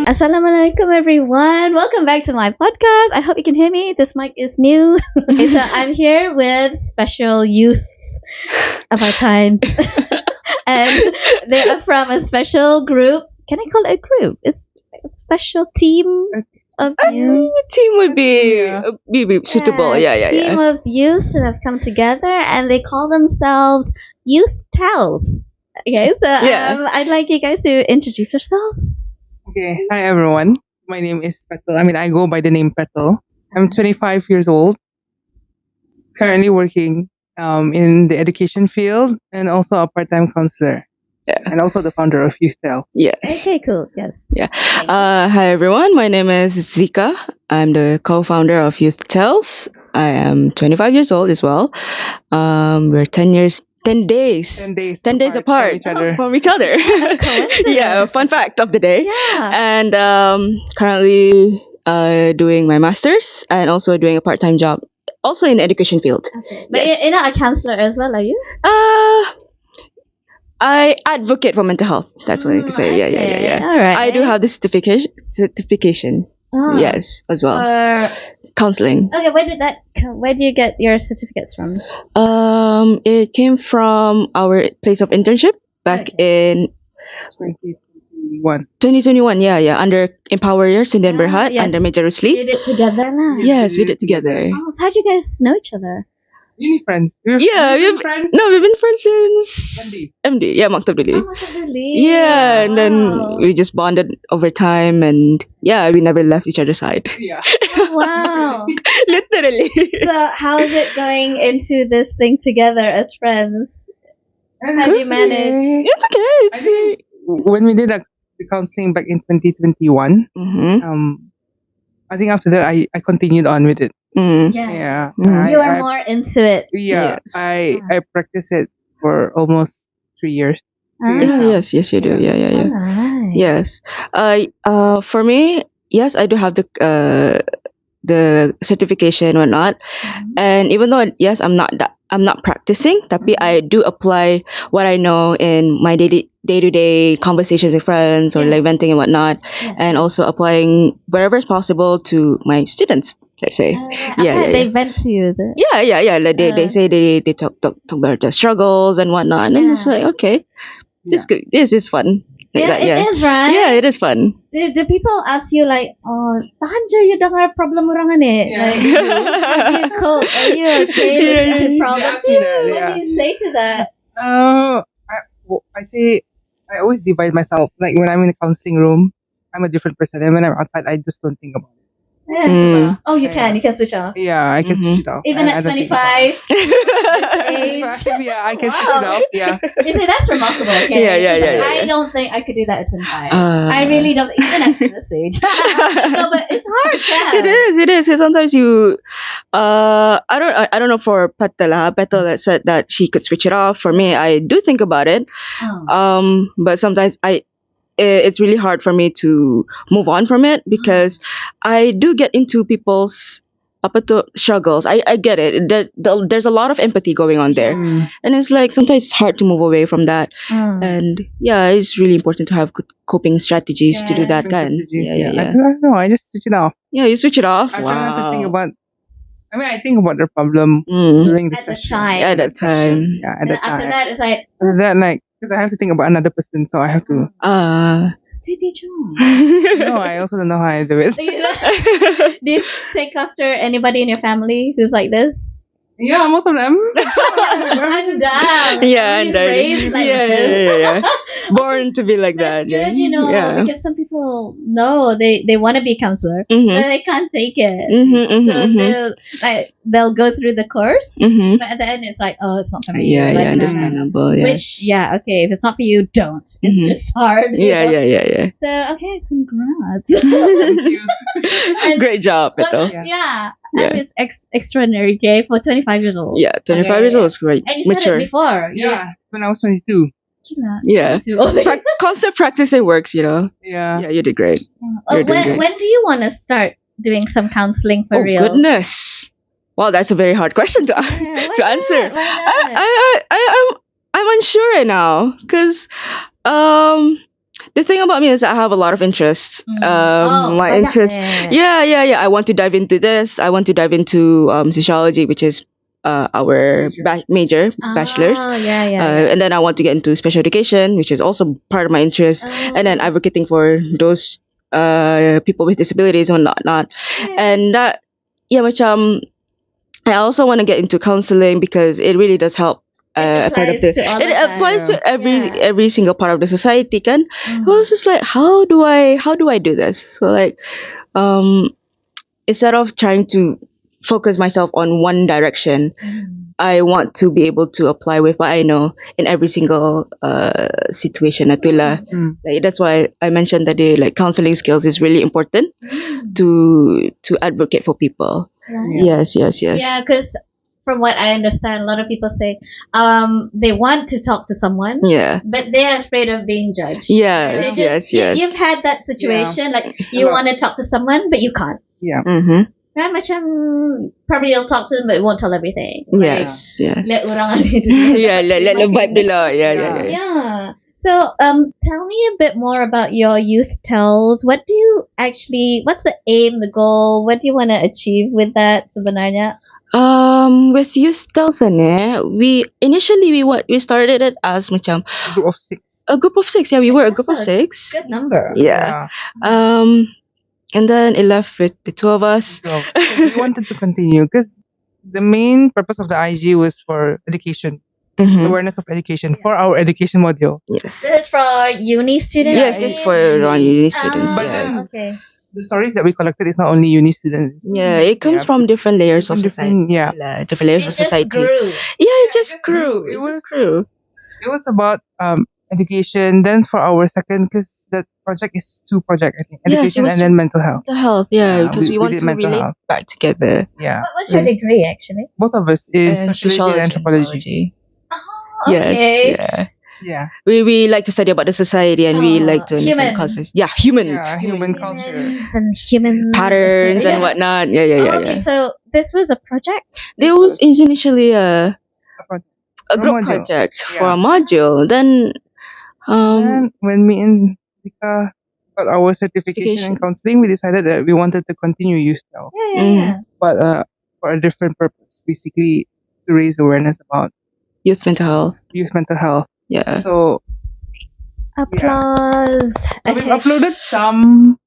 Assalamualaikum everyone. Welcome back to my podcast. I hope you can hear me. This mic is new. Okay, so I'm here with special youth of our time. And they are from a special group. Can I call it a group? It's a special team of youth. Team would be suitable. Yeah. Team of youth that have come together and they call themselves YouthTells. Okay, so I'd like you guys to introduce yourselves. Okay, hi everyone. My name is Petal. I go by the name Petal. I'm 25 years old. Currently working in the education field and also a part-time counselor. Yeah. And also the founder of YouthTells. Yes. Okay, cool. Yes. Yeah. Hi everyone. My name is Zikah. I'm the co-founder of YouthTells. I am 25 years old as well. We're 10 days 10 days apart from each other. Yeah, fun fact of the day. Yeah. And currently doing my master's and also doing a part-time job also in the education field. Okay. But Yes. you're not a counselor as well, are you? I advocate for mental health. That's what I can say. Okay. Yeah. All right. I do have the certification. Oh. Yes, as well. For- Counseling. okay, where do you get your certificates from? It came from our place of internship back in 2021. 2021. Yeah. Under Empower Years in Denver Hut, yes. under Major You Rusli. did it together lah. Yes, we did together. Oh, so how'd you guys know each other? Uni friends. Yeah, we've we've been friends. we've been friends since MD. Yeah, Maktab Dili. Oh, really? Yeah, and then Wow. we just bonded over time, and yeah, we never left each other's side. Yeah. Oh, wow. Literally. So how's it going into this thing together as friends? How do you manage? It's okay. I It's, think when we did the counseling back in 2021, mm-hmm. I think after that I continued on with it. Mm. Yeah. Mm. You are more into it. Yeah. Yes. I practiced it for almost 3 years. Yeah, yes, you do. Yeah. Alright. Yes. For me, yes, I do have the certification or not. And even though yes, I'm not practicing, tapi I do apply what I know in my day-to-day conversations with friends or Yeah. like venting and whatnot, Yeah. and also applying wherever is possible to my students. Let's say, Yeah. They vent to you. yeah. Like they say they talk about their struggles and whatnot, and then it's Yeah. like okay, this good. This is fun. Like that, It is, right? Yeah, it is fun. Do people ask you like, oh, tahan je you dengar problem orang ni? Yeah. Like, how do you cope? Are you okay with the problems? Yeah. What do you say to that? I say I always divide myself. Like when I'm in the counseling room, I'm a different person, and when I'm outside, I just don't think about it. Yeah. Oh, you can switch off. Yeah, I can switch it off. Even I at don't think about 25 age. it. Yeah, I can switch it Wow. off. Yeah. You see, that's remarkable. Okay? Yeah. I don't think I could do that at 25. Uh. I really don't, even at this age. No, but it's hard, yeah. It is. Sometimes you, I don't know for Petal that said that she could switch it off. For me, I do think about it. Oh. But sometimes it's really hard for me to move on from it because I do get into people's struggles. I get it. There's a lot of empathy going on there, and it's like sometimes it's hard to move away from that. And yeah, it's really important to have good coping strategies to do that kind. I don't know. I just switch it off. Yeah, you switch it off. I try not to think about. I think about the problem Mm. during the At the session. time. At that time. Yeah, at And the after time. that, it's like, After that, like, because I have to think about another person, so I have to. steady John. No, I also don't know how I do it. Do you take after anybody in your family who's like this? Yeah, most of them. I'm down. Yeah, He's and raised like this. yeah. Born to be like That's that. good, you know, Yeah. because some people know they want to be a counselor, Mhm. but they can't take it. Mhm. So they'll go through the course, Mhm. but at the end it's like, oh, it's not for me. Yeah, Like, understandable. Yeah. Which, okay, if it's not for you, don't. It's Mhm. just hard. you know? Yeah. So, okay, congrats. Thank you. And Great job, what- Petal. yeah, Yeah. that is extraordinary, okay, for 25 years old. Yeah, 25 years old is great. And you said Mature. it before. Yeah, when I was 22. Gila. Yeah. Too old. Constant practice it works, you know. Yeah. Yeah, you did great. Oh, You're doing great. when do you want to start doing some counseling for Oh real? goodness. Wow, that's a very hard question to Yeah, to answer. Why not? I'm unsure right now because the thing about me is that I have a lot of interests. My banyak interest, eh. yeah. I want to dive into this. I want to dive into sociology, which is our major bachelor's. Yeah. And then I want to get into special education, which is also part of my interest. And then advocating for those people with disabilities and whatnot. And that, yeah, macam I also want to get into counseling because it really does help. It A part of applies the to all it of us. applies to Yeah. every single part of the society kan. Mm. I was just like, how do I do this? So like, instead of trying to focus myself on one direction, I want to be able to apply with what I know in every single situation. Itulah. Like, that's why I mentioned that like counseling skills is really important to advocate for people. Right. Yes. Yeah, because from what I understand, a lot of people say they want to talk to someone, Yeah. but they're afraid of being judged. Yes. They Yes. just- You've Yes. had that situation, like you Hello. want to talk to someone, but you can't. Yeah. Mm-hmm. Kan macam probably you'll talk to them, but it won't tell everything. Like, Yes. Yeah. let orang ada dulu. Yeah. Let the vibe dulu. Yeah. Yeah. So, tell me a bit more about your YouthTells. What do you actually? What's the aim, the goal? What do you want to achieve with that sebenarnya? With YouthTells we initially we started it as macam Group of 6. a group of 6. Yeah, we were a group of That's a 6. Good number. Yeah. And then it left with the two of us. So we wanted to continue because the main purpose of the IG was for education, Mhm. awareness of education for our education module. Yes. This is for uni students. Yes, it's for non-uni students. But Yes. then- Okay. The stories that we collected is not only uni students. Yeah, it comes Yeah. from different layers of society. Different, yeah. Different layers It of just society. grew. Yeah, it just just grew. grew. It It just was- grew. It was about education. Then for our second, because that project is 2 projects, I think, Yes, it education was and then mental health. Mental health, yeah, Yeah, because we we want did to mental relate health. back together. Yeah, What's your degree actually? both of us is And sociology and anthropology. Oh, Yes, okay. yeah. Yeah, We like to study about the society and we like to understand Human. causes. Yeah, human. human culture. Humans and human Patterns and Yeah. whatnot. Yeah. Okay, so this was a project. There was initially a A group module. project Yeah. for a module. Then And when me and Zika got our certification in Certification. counseling, we decided that we wanted to continue YouthTells, Yeah. but for a different purpose, basically to raise awareness about youth mental health. youth mental health. Yeah. So Applause. we've Okay. uploaded some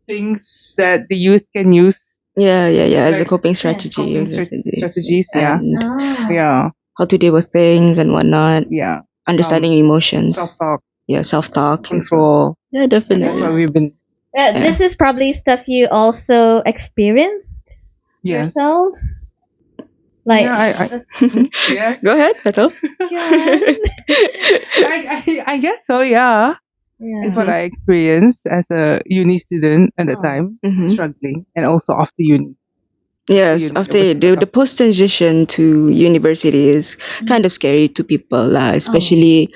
things that the youth can use, Yeah. As a Like, coping strategy. coping strategies, yeah. And Ah. Yeah, how to deal with things and whatnot. yeah. Understanding emotions. Self-talk, Yeah, self-talk. control. Yeah, That's definitely. what we've been. This is probably stuff you also experienced Yes. yourselves. Like, Yeah, Yes. Go ahead, Petal. I guess so. Yeah. yeah. It's what I experienced as a uni student at the Oh. time, Mhm. struggling, and also after uni. Yes, Uni- after it was the post transition to university is kind of scary to people, especially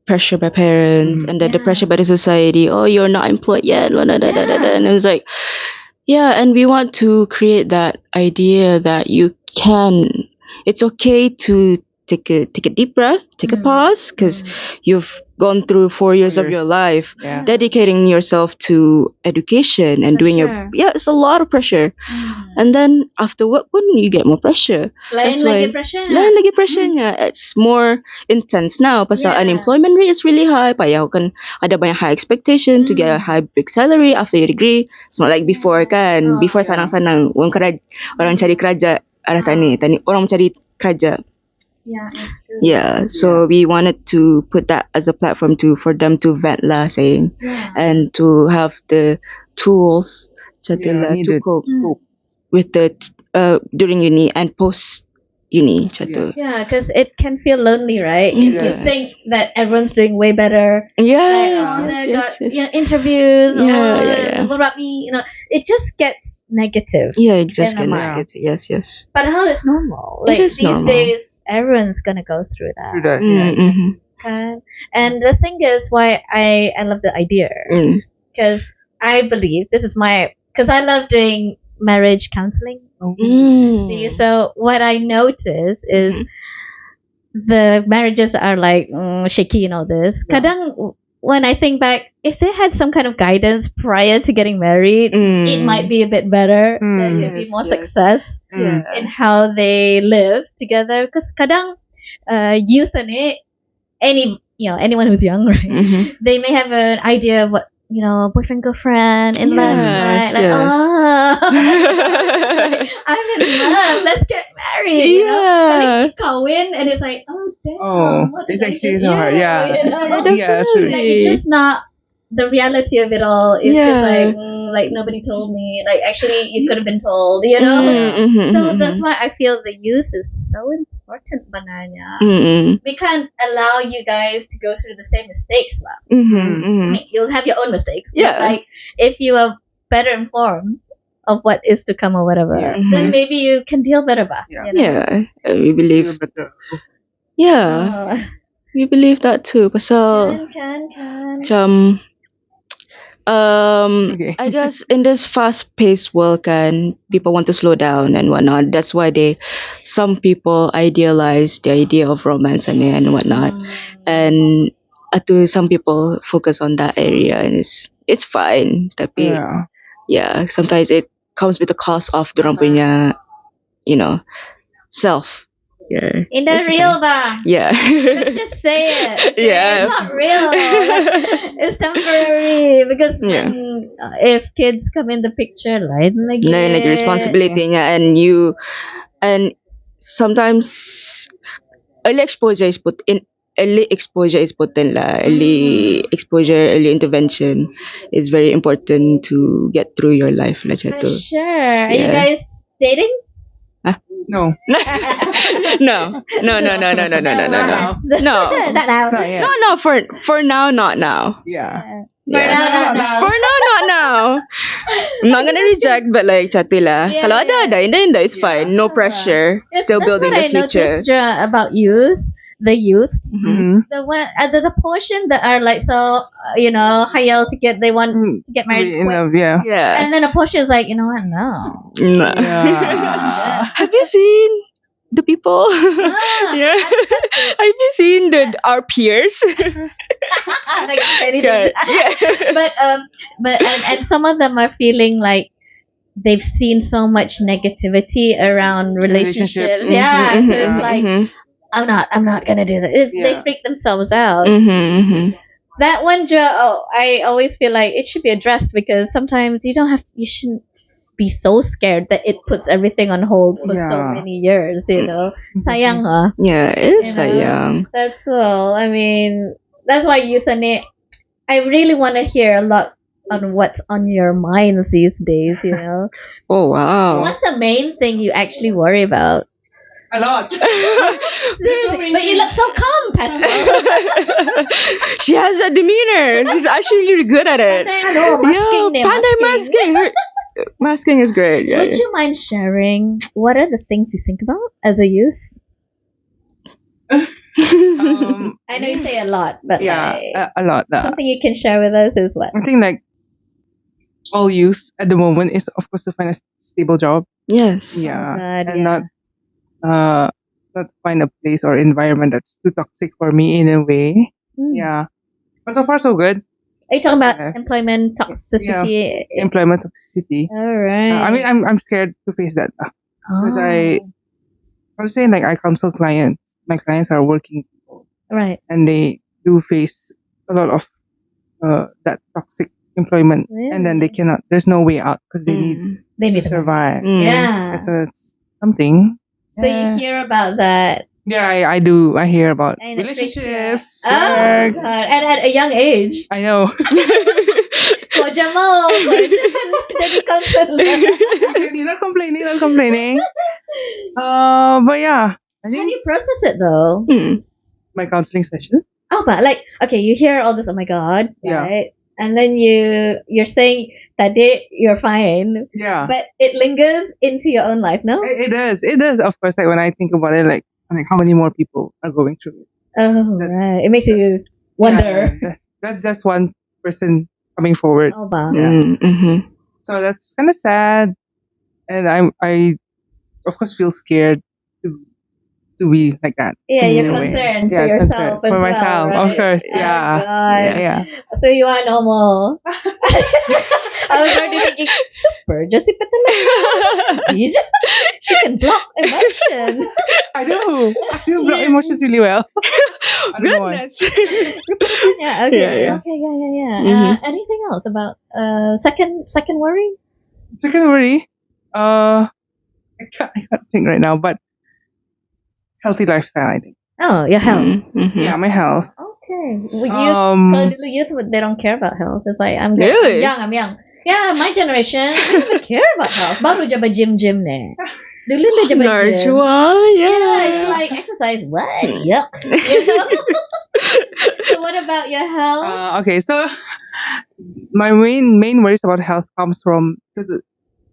pressure by parents Mhm. and then the Yeah. pressure by the society. Oh, you're not employed yet. And it was like, yeah, and we want to create that idea that it's okay to take a deep breath, take a pause, because you've gone through 4 years of years. your life Yeah. dedicating yourself to education and For doing sure. it's a lot of pressure. And then after work pun you get more pressure. Lain That's lagi why- pressure. Lain lagi pressure-nya. It's more intense now pasal Yeah. unemployment rate is really high. Payah kan ada banyak high expectation to get a high big salary after your degree. It's not like before kan. Oh, Before yeah. sanang-sanang orang cari kerja arah tani orang mencari kerja. Yeah, it's true. Yeah, so we wanted to put that as a platform for them to vent saying Yeah. and to have the tools to needed. cope with the during uni and post uni Yeah. Yeah, because it can feel lonely, right? You Yes. think that everyone's doing way better. Yes, Got interviews. Yeah. It just gets negative. Yeah, exactly. Yeah. Yes. But how it's normal. It Like is these normal. days, everyone's gonna go through that. Through that, yeah. Mm-hmm. Okay? And the thing is, why I love the idea, because I believe this is because I love doing marriage counseling. See, so what I notice is the marriages are like shaky and all this. Yeah. Kadang when I think back, if they had some kind of guidance prior to getting married, it might be a bit better. There could be Yes, more yes. success Yeah. in how they live together. Because kadang youth and anyone who's young, right? They may have an idea of what boyfriend girlfriend in love, right? Yes, Like yes. I'm in love. Let's get married. You know, Yeah. like kawin, and it's like, oh damn, Oh, what it's did I actually do? so hard. Yeah. You know? Yeah, true. Like it's just not the reality of it all. It's just Yeah. like nobody told me. Like actually, you could have been told. You know. So that's why I feel the youth is so important, bananya. We can't allow you guys to go through the same mistakes, lah. I mean, you'll have your own mistakes. But Yeah. like if you are better informed of what is to come or whatever, Yeah. then maybe you can deal better, ba. Yeah. You know? Yeah. We Feel believe. better. Yeah. Oh. We believe that too. Pasal Can. macam Okay. I guess in this fast-paced world, people want to slow down and whatnot. That's why some people idealize the idea of romance and whatnot, and some people focus on that area, and it's fine. Tapi Yeah. sometimes it comes with the cost of dorang punya, self. Yeah. In the It's the real, same. ba. Yeah. Let's just say it. Okay? Yeah. It's not real. It's temporary because Yeah. if kids come in the picture, lain lagi. Lain lagi responsibility niya, and sometimes early exposure is put in. Early exposure is put in lah. Early exposure, early intervention is very important to get through your life lah For tu. sure. Are you Yeah. guys dating? No. No. No. No. Not now. Not yet. No. For now, not now. Yeah. For Yeah. now, not now. For now, not now. I'm not gonna reject, but like chatu lah. Yeah, Kalau yeah. ada, indah, it's fine. No pressure. Still building the That's what I future. noticed, Ja, about the youths. Mm-hmm. The portion that are like so, khayal sikit, they want to get married In quick. love, yeah. Yeah. And then a portion is like, you know what, no. No. Yeah. Have you seen the people? Yeah. Have you seen our peers? Like, anything. Yeah. But and some of them are feeling like they've seen so much negativity around relationships. Relationship. Yeah, Mhm, so it's mhm, like mhm. I'm not gonna do that. They Yeah. freak themselves out. That one, I always feel like it should be addressed because sometimes you shouldn't be so scared that it puts everything on hold for so Yeah. many years. Sayang, huh? Yeah, it's You know? sayang. That's all. I mean, that's why youth and it. I really want to hear a lot on what's on your minds these days. Oh wow. What's the main thing you actually worry about? A lot. Seriously, but you look so calm, Petal. She has that demeanor. She's actually really good at it. Masking. Pandai masking. Masking is great. Yeah. Would you mind sharing what are the things you think about as a youth? I know you say a lot, but Yeah, like, a lot. something you can share with us is what? I think like all youth at the moment is of course to find a stable job. Yes. Yeah, God, and yeah. not find a place or environment that's too toxic for me in a way. Yeah, but so far so good. Are you talking about Yeah. employment toxicity? Employment toxicity. All right. I mean, I'm scared to face that because I Oh, was saying like I counsel clients. My clients are working people, right. and they do face a lot of that toxic employment, and then they cannot. There's no way out because they need They to need to survive. Yeah. So that's something. So you hear about that Yeah, I do. I hear about and it freaks you out. relationships. Oh work. God! And at a young age, I know. kau Jamal, jadi counselor. Exactly. Not complaining. But yeah, I How do think you process it though? my counseling session. Oh, but like, okay, you hear all this. Oh my God, Yeah. right? And then you're saying that you're fine, Yeah. but it lingers into your own life, no? It does. It does. Of course, like when I think about it, like how many more people are going through it. Oh, right. It makes you wonder. Yeah, that's just one person coming forward. Oh, ba. Yeah. Mm-hmm. So that's kind of sad. and I of course feel scared to be like that. Yeah, in you're a way. concerned for Yeah, yourself concerned. For as myself, well, of right? course. Oh, Yeah. God. Yeah. So you are normal. I was already thinking, super, just if it's she can block emotion. I do. I do block Yeah. emotions really well. I don't know why. Goodness. Yeah, okay, Yeah. okay, yeah. Mhm. Anything else about second worry? Second worry, I can't think right now, but healthy lifestyle, I think. Oh, your health. Mhm. Yeah, my health. Okay. Well, kalau dulu youth, they don't care about health. It's like, I'm good. Really? I'm young. Yeah, my generation, we don't even care about health. Baru je gym ne. Dulu le je gym. Najwa, Yeah, it's yeah. like exercise. What? Yuck. You know? So what about your health? Okay, so my main worries about health comes from because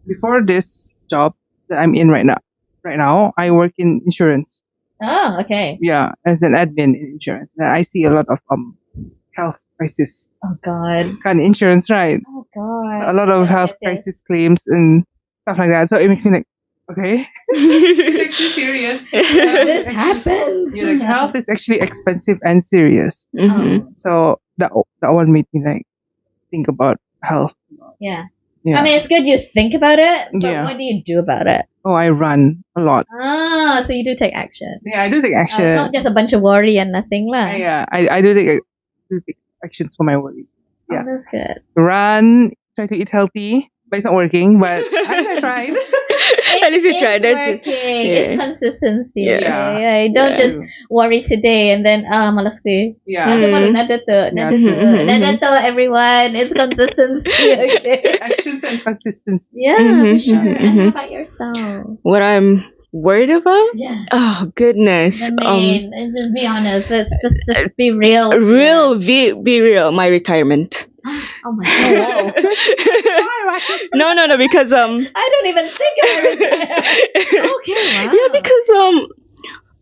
before this job that I'm in right now I work in insurance. Oh, okay. Yeah, as an admin in insurance, and I see a lot of health crisis. Oh God. Kind of insurance, right? Oh God. So a lot of health Yes. crisis claims and stuff like that. So it makes me like, okay, it's actually serious. This happens. Yeah, like health is actually expensive and serious. Mhm. So that one made me like think about health. Yeah. Yeah. I mean, it's good you think about it, but Yeah. what do you do about it? Oh, I run a lot. Ah, so you do take action. Yeah, I do take action. Not just a bunch of worry and nothing lah. Yeah, I do take actions for my worries. Oh, Yeah. that's good. Run, try to eat healthy, but it's not working. But I tried. At least we It's tried. That's working. yeah. It's consistency. Yeah. Yeah. Don't Yeah. just worry today and then malas ko. Yeah. Aduh, Mm. baru nada tu. Mhm. Nada tu, everyone. It's consistency. Okay. Actions and consistency. Yeah, Mhm, for sure. mhm, And mhm. how about yourself? What I'm worried about? Yeah. Oh goodness. The main. And just be honest. Let's just be real. Be real. My retirement. Oh my God. No, because I don't even think about it. Okay, wow. yeah, because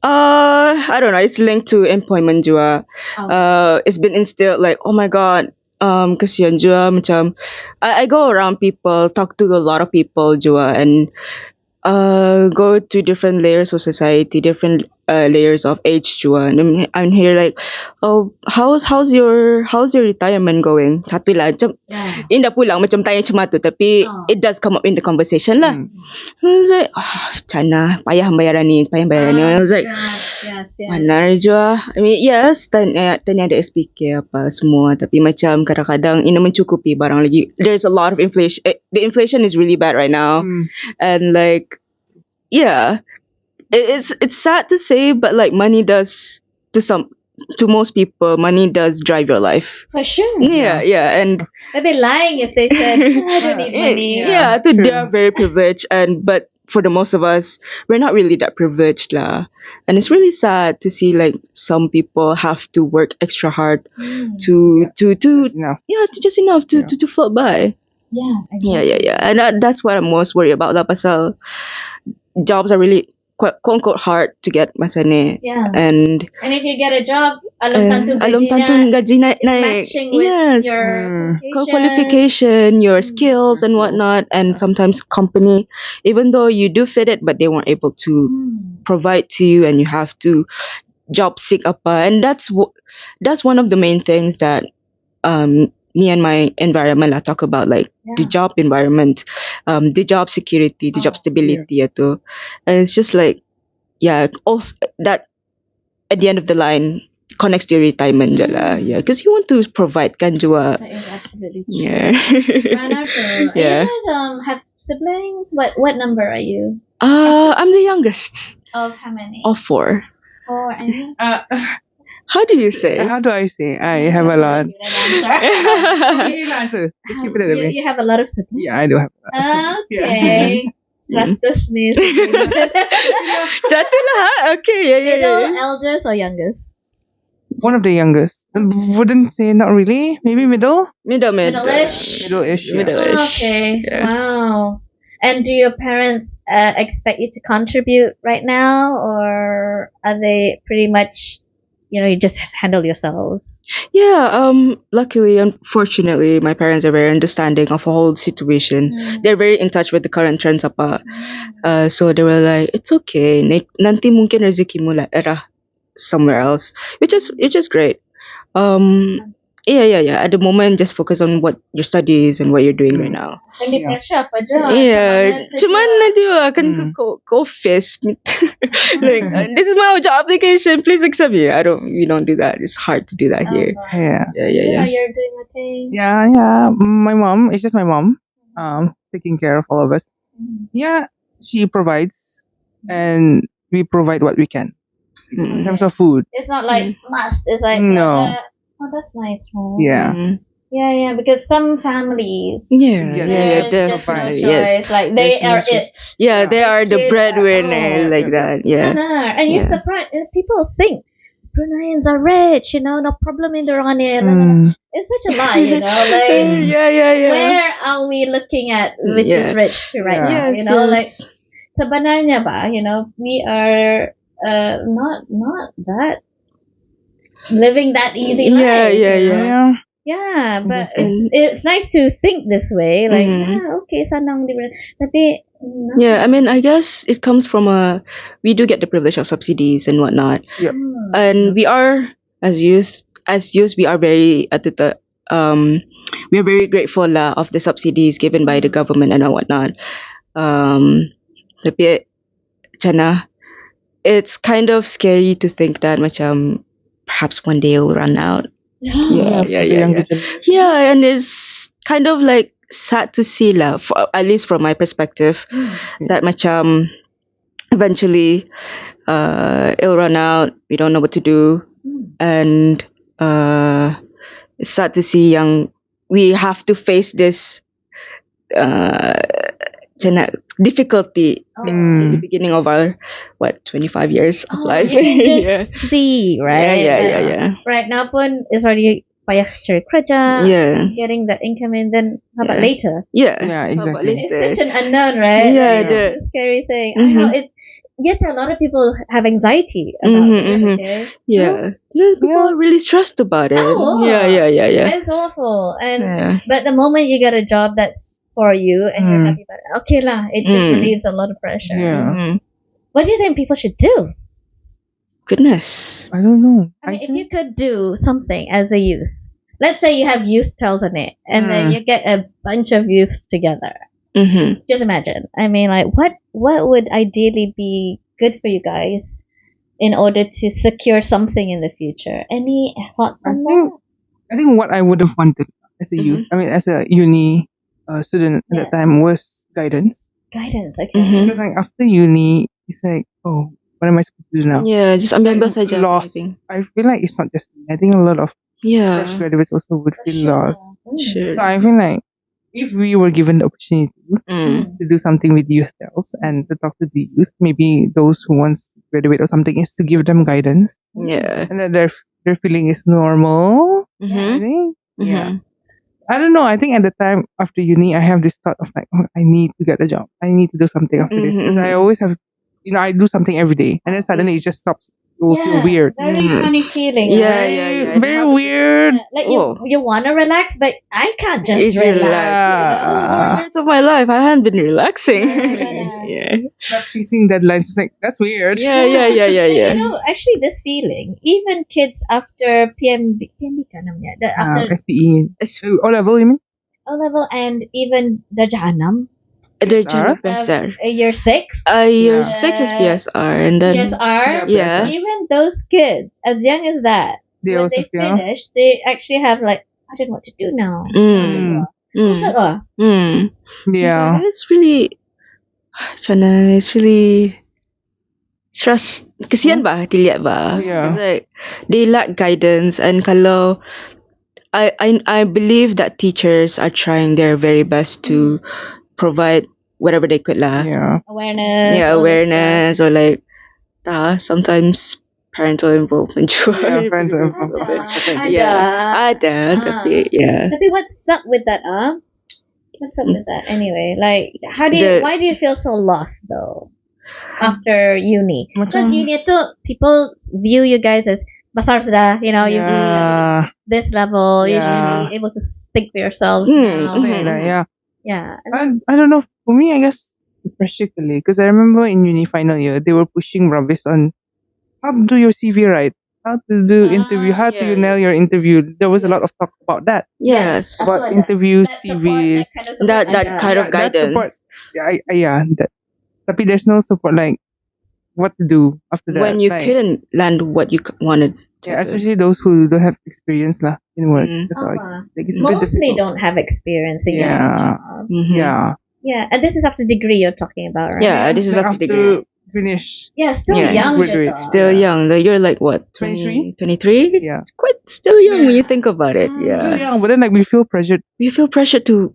I don't know, it's linked to employment juga. Oh. It's been instilled like, oh my god, kasihan juga macam I go around people, talk to a lot of people juga, and go to different layers of society, different layers of age juga. And I'm here like, oh, how's your retirement going? Satu lah, macam Yeah. Indah pulang macam tanya macam tu, tapi Oh. it does come up in the conversation lah. Mm. I was like, macam mana payah bayaran ni. I was like, Yes. mana je. I mean, yes, tanya ada SPK apa semua, tapi macam kadang-kadang ini mencukupi barang lagi. There's a lot of inflation. The inflation is really bad right now. And like, yeah, it's sad to say, but like money does to most people, money does drive your life. For sure. Yeah, and They'd be lying if they said, I don't need money. yeah, true. they are very privileged, but for the most of us, we're not really that privileged lah. And it's really sad to see like some people have to work extra hard to That's enough. just enough to float by. Yeah, exactly. Yeah. And that's what I'm most worried about lah, pasal jobs are really quote unquote hard to get masa ni. Yeah. And if you get a job, alum tantu gaji naik. matching with Yes. your Qualification, your skills and whatnot, and sometimes company, even though you do fit it, but they weren't able to provide to you, and you have to job seek apa, and that's one of the main things that me and my environment talk about, like the job environment, the job security, the job stability itu. And it's just like, also that at the end of the line connects to your retirement je lah. Yeah, because you want to provide kan juga. That is absolutely true. Yeah. Wonderful. Yeah. You guys have siblings? What number are you? I'm the youngest Of how many? of 4. 4 and you? How do you say? How do I say? I have a lot. Give an You answer. Just keep it that way. You have a lot of siblings? Yeah, I do have a lot. Okay. 100 nih siblings. Jatuh lah. Okay. Middle, Yeah. elders or youngest? One of the youngest. Wouldn't say not really. Maybe middle. Middle-ish? Middle-ish. Yeah. Middle-ish. Okay. Yeah. Wow. And do your parents expect you to contribute right now, or are they pretty much you just handle yourselves? Yeah, luckily, unfortunately, my parents are very understanding of the whole situation. They're very in touch with the current trends apa. So they were like, it's okay. Nanti mungkin rezeki mo era somewhere else, which is great. Yeah. At the moment, just focus on what your studies and what you're doing right now. Yang di Yeah. pressure apa je? Yeah, cuman nanti akan go face like this is my job application. Please accept me. We don't do that. It's hard to do that here. Yeah. Yeah. You're doing a thing. Yeah. My mom, it's just my mom, taking care of all of us. Yeah, she provides, and we provide what we can in terms of food. It's not like must. It's like No. oh, that's nice, right? Yeah. Yeah. Because some families, Yeah. there's just no provide. choice. Yes. Like they There's no are choice. it. Yeah, they are the Kids breadwinner are- like yeah. that. Yeah. And you're Yeah. surprised. People think Bruneians are rich, no problem in the Rani. It's such a lie, Like, Yeah. where are we looking at which is Yeah. rich right now? Yes, Like yes. sebenarnya ba, we are not that living that easy life. Yeah. Yeah, but Mhm. it's nice to think this way. Like, Mhm. okay, sanang di Brunei. Tapi Yeah, I mean, I guess it comes from we do get the privilege of subsidies and whatnot, Yep. and we are as youth, we are very we are very grateful lah of the subsidies given by the government and whatnot. Tapi Chana, it's kind of scary to think that macam perhaps one day it'll run out. For the younger generation. Yeah, and it's kind of like sad to see lah, at least from my perspective, that macam eventually it'll run out. We don't know what to do, and it's sad to see we have to face this difficulty in the beginning of our 25 years of life. You can just see, right? Yeah. Right now pun is already payah cari kerja, Yeah. getting the income, and then how about Yeah. later? Yeah, How about exactly. later? It's such an unknown, right? Yeah, Like, it's a scary thing. I know it. Yet a lot of people have anxiety about this. Okay, Yeah. People are really stressed about it. Oh. Yeah. it's awful. And Yeah. but the moment you get a job that's for you and you're happy about it, okay lah, it just relieves a lot of pressure. Yeah. What do you think people should do? Goodness. I don't know. I mean, if you could do something as a youth, let's say you have YouthTells on it, and then you get a bunch of youths together. Mm-hmm. Just imagine. I mean, like, what would ideally be good for you guys in order to secure something in the future? Any thoughts on that? I think what I would have wanted as a youth, I mean, as a uni student at that time, was guidance. Guidance, okay. Mhm. Because like after uni, it's like, oh, what am I supposed to do now? Yeah, just ambil saja. Lost. I think. I feel like it's not just me. I think a lot of fresh Yeah. graduates also would feel lost. Sure. So I feel like if we were given the opportunity Mm. to do something with YouthTells and to talk to the youth, maybe those who want to graduate or something, is to give them guidance Yeah. and that their feeling is normal. I Mm-hmm. think. Yeah. Mhm. I don't know. I think at the time after uni, I have this thought of like, oh, I need to get a job. I need to do something after this. Because I always have, I do something every day, and then suddenly it just stops. It will feel weird. Very funny feeling. Yeah, right? yeah. Very weird. Like Oh. you want to relax, but I can't just It's relax. relaxed. Years of my life, I haven't been relaxing. Yeah. Stop chasing deadlines. It's like, that's weird. Yeah. Actually, this feeling, even kids after PMB kan namanya, after SPE. O level, you mean? O level and even Darjah 6, They're PSR? PSR. year 6, Year Yeah. 6 is PSR, and then PSR, Yeah. even those kids, as young as that, They when also they feel. finish, they actually have like, I don't know what to do now. Mm. Mm. Yeah. It's really, Chana, it's really stress. Kesian ba dilihat ba? Yeah. It's like they lack guidance, and kalau I believe that teachers are trying their very best to provide whatever they could lah. Yeah. Awareness. Yeah, all this awareness or like sometimes parental involvement juga. Yeah, parental involvement. stuff. Yeah, ada, tapi yeah. Tapi what's up with that, What's up with that anyway? Like, why do you feel so lost though? After uni? Because Macam- uni tu, people view you guys as Basar sudah, you know, you've Yeah. this level, you should Yeah. be able to think for yourselves Mm, now. Something like that, yeah. Yeah. And I don't know. For me, I guess practically, because I remember in uni final year, they were pushing rubbish on how to do your CV right, how to do interview, how do you nail your interview. There was a lot of talk about that, yes. That's about what interviews, that support, CVs, that kind of support That ada. kind of that support. guidance. Yeah, that. Tapi there's no support like what to do after that. When you Like, couldn't land what you wanted to yeah, do. especially those who don't have experience lah in work. Mm. That's all. Apa? Like, it's a bit Mostly difficult. don't have experience in your Yeah. job. Mhm. Yeah. Yeah, and this is after degree you're talking about, right? Yeah, this is Like after after degree. finish. Yeah, still Yeah. young. Graduate. Jito. Still young. Like, you're like what? 23? 23? Yeah. It's quite still young when you think about it. Still Yeah. young, but then like we feel pressured. You feel pressure to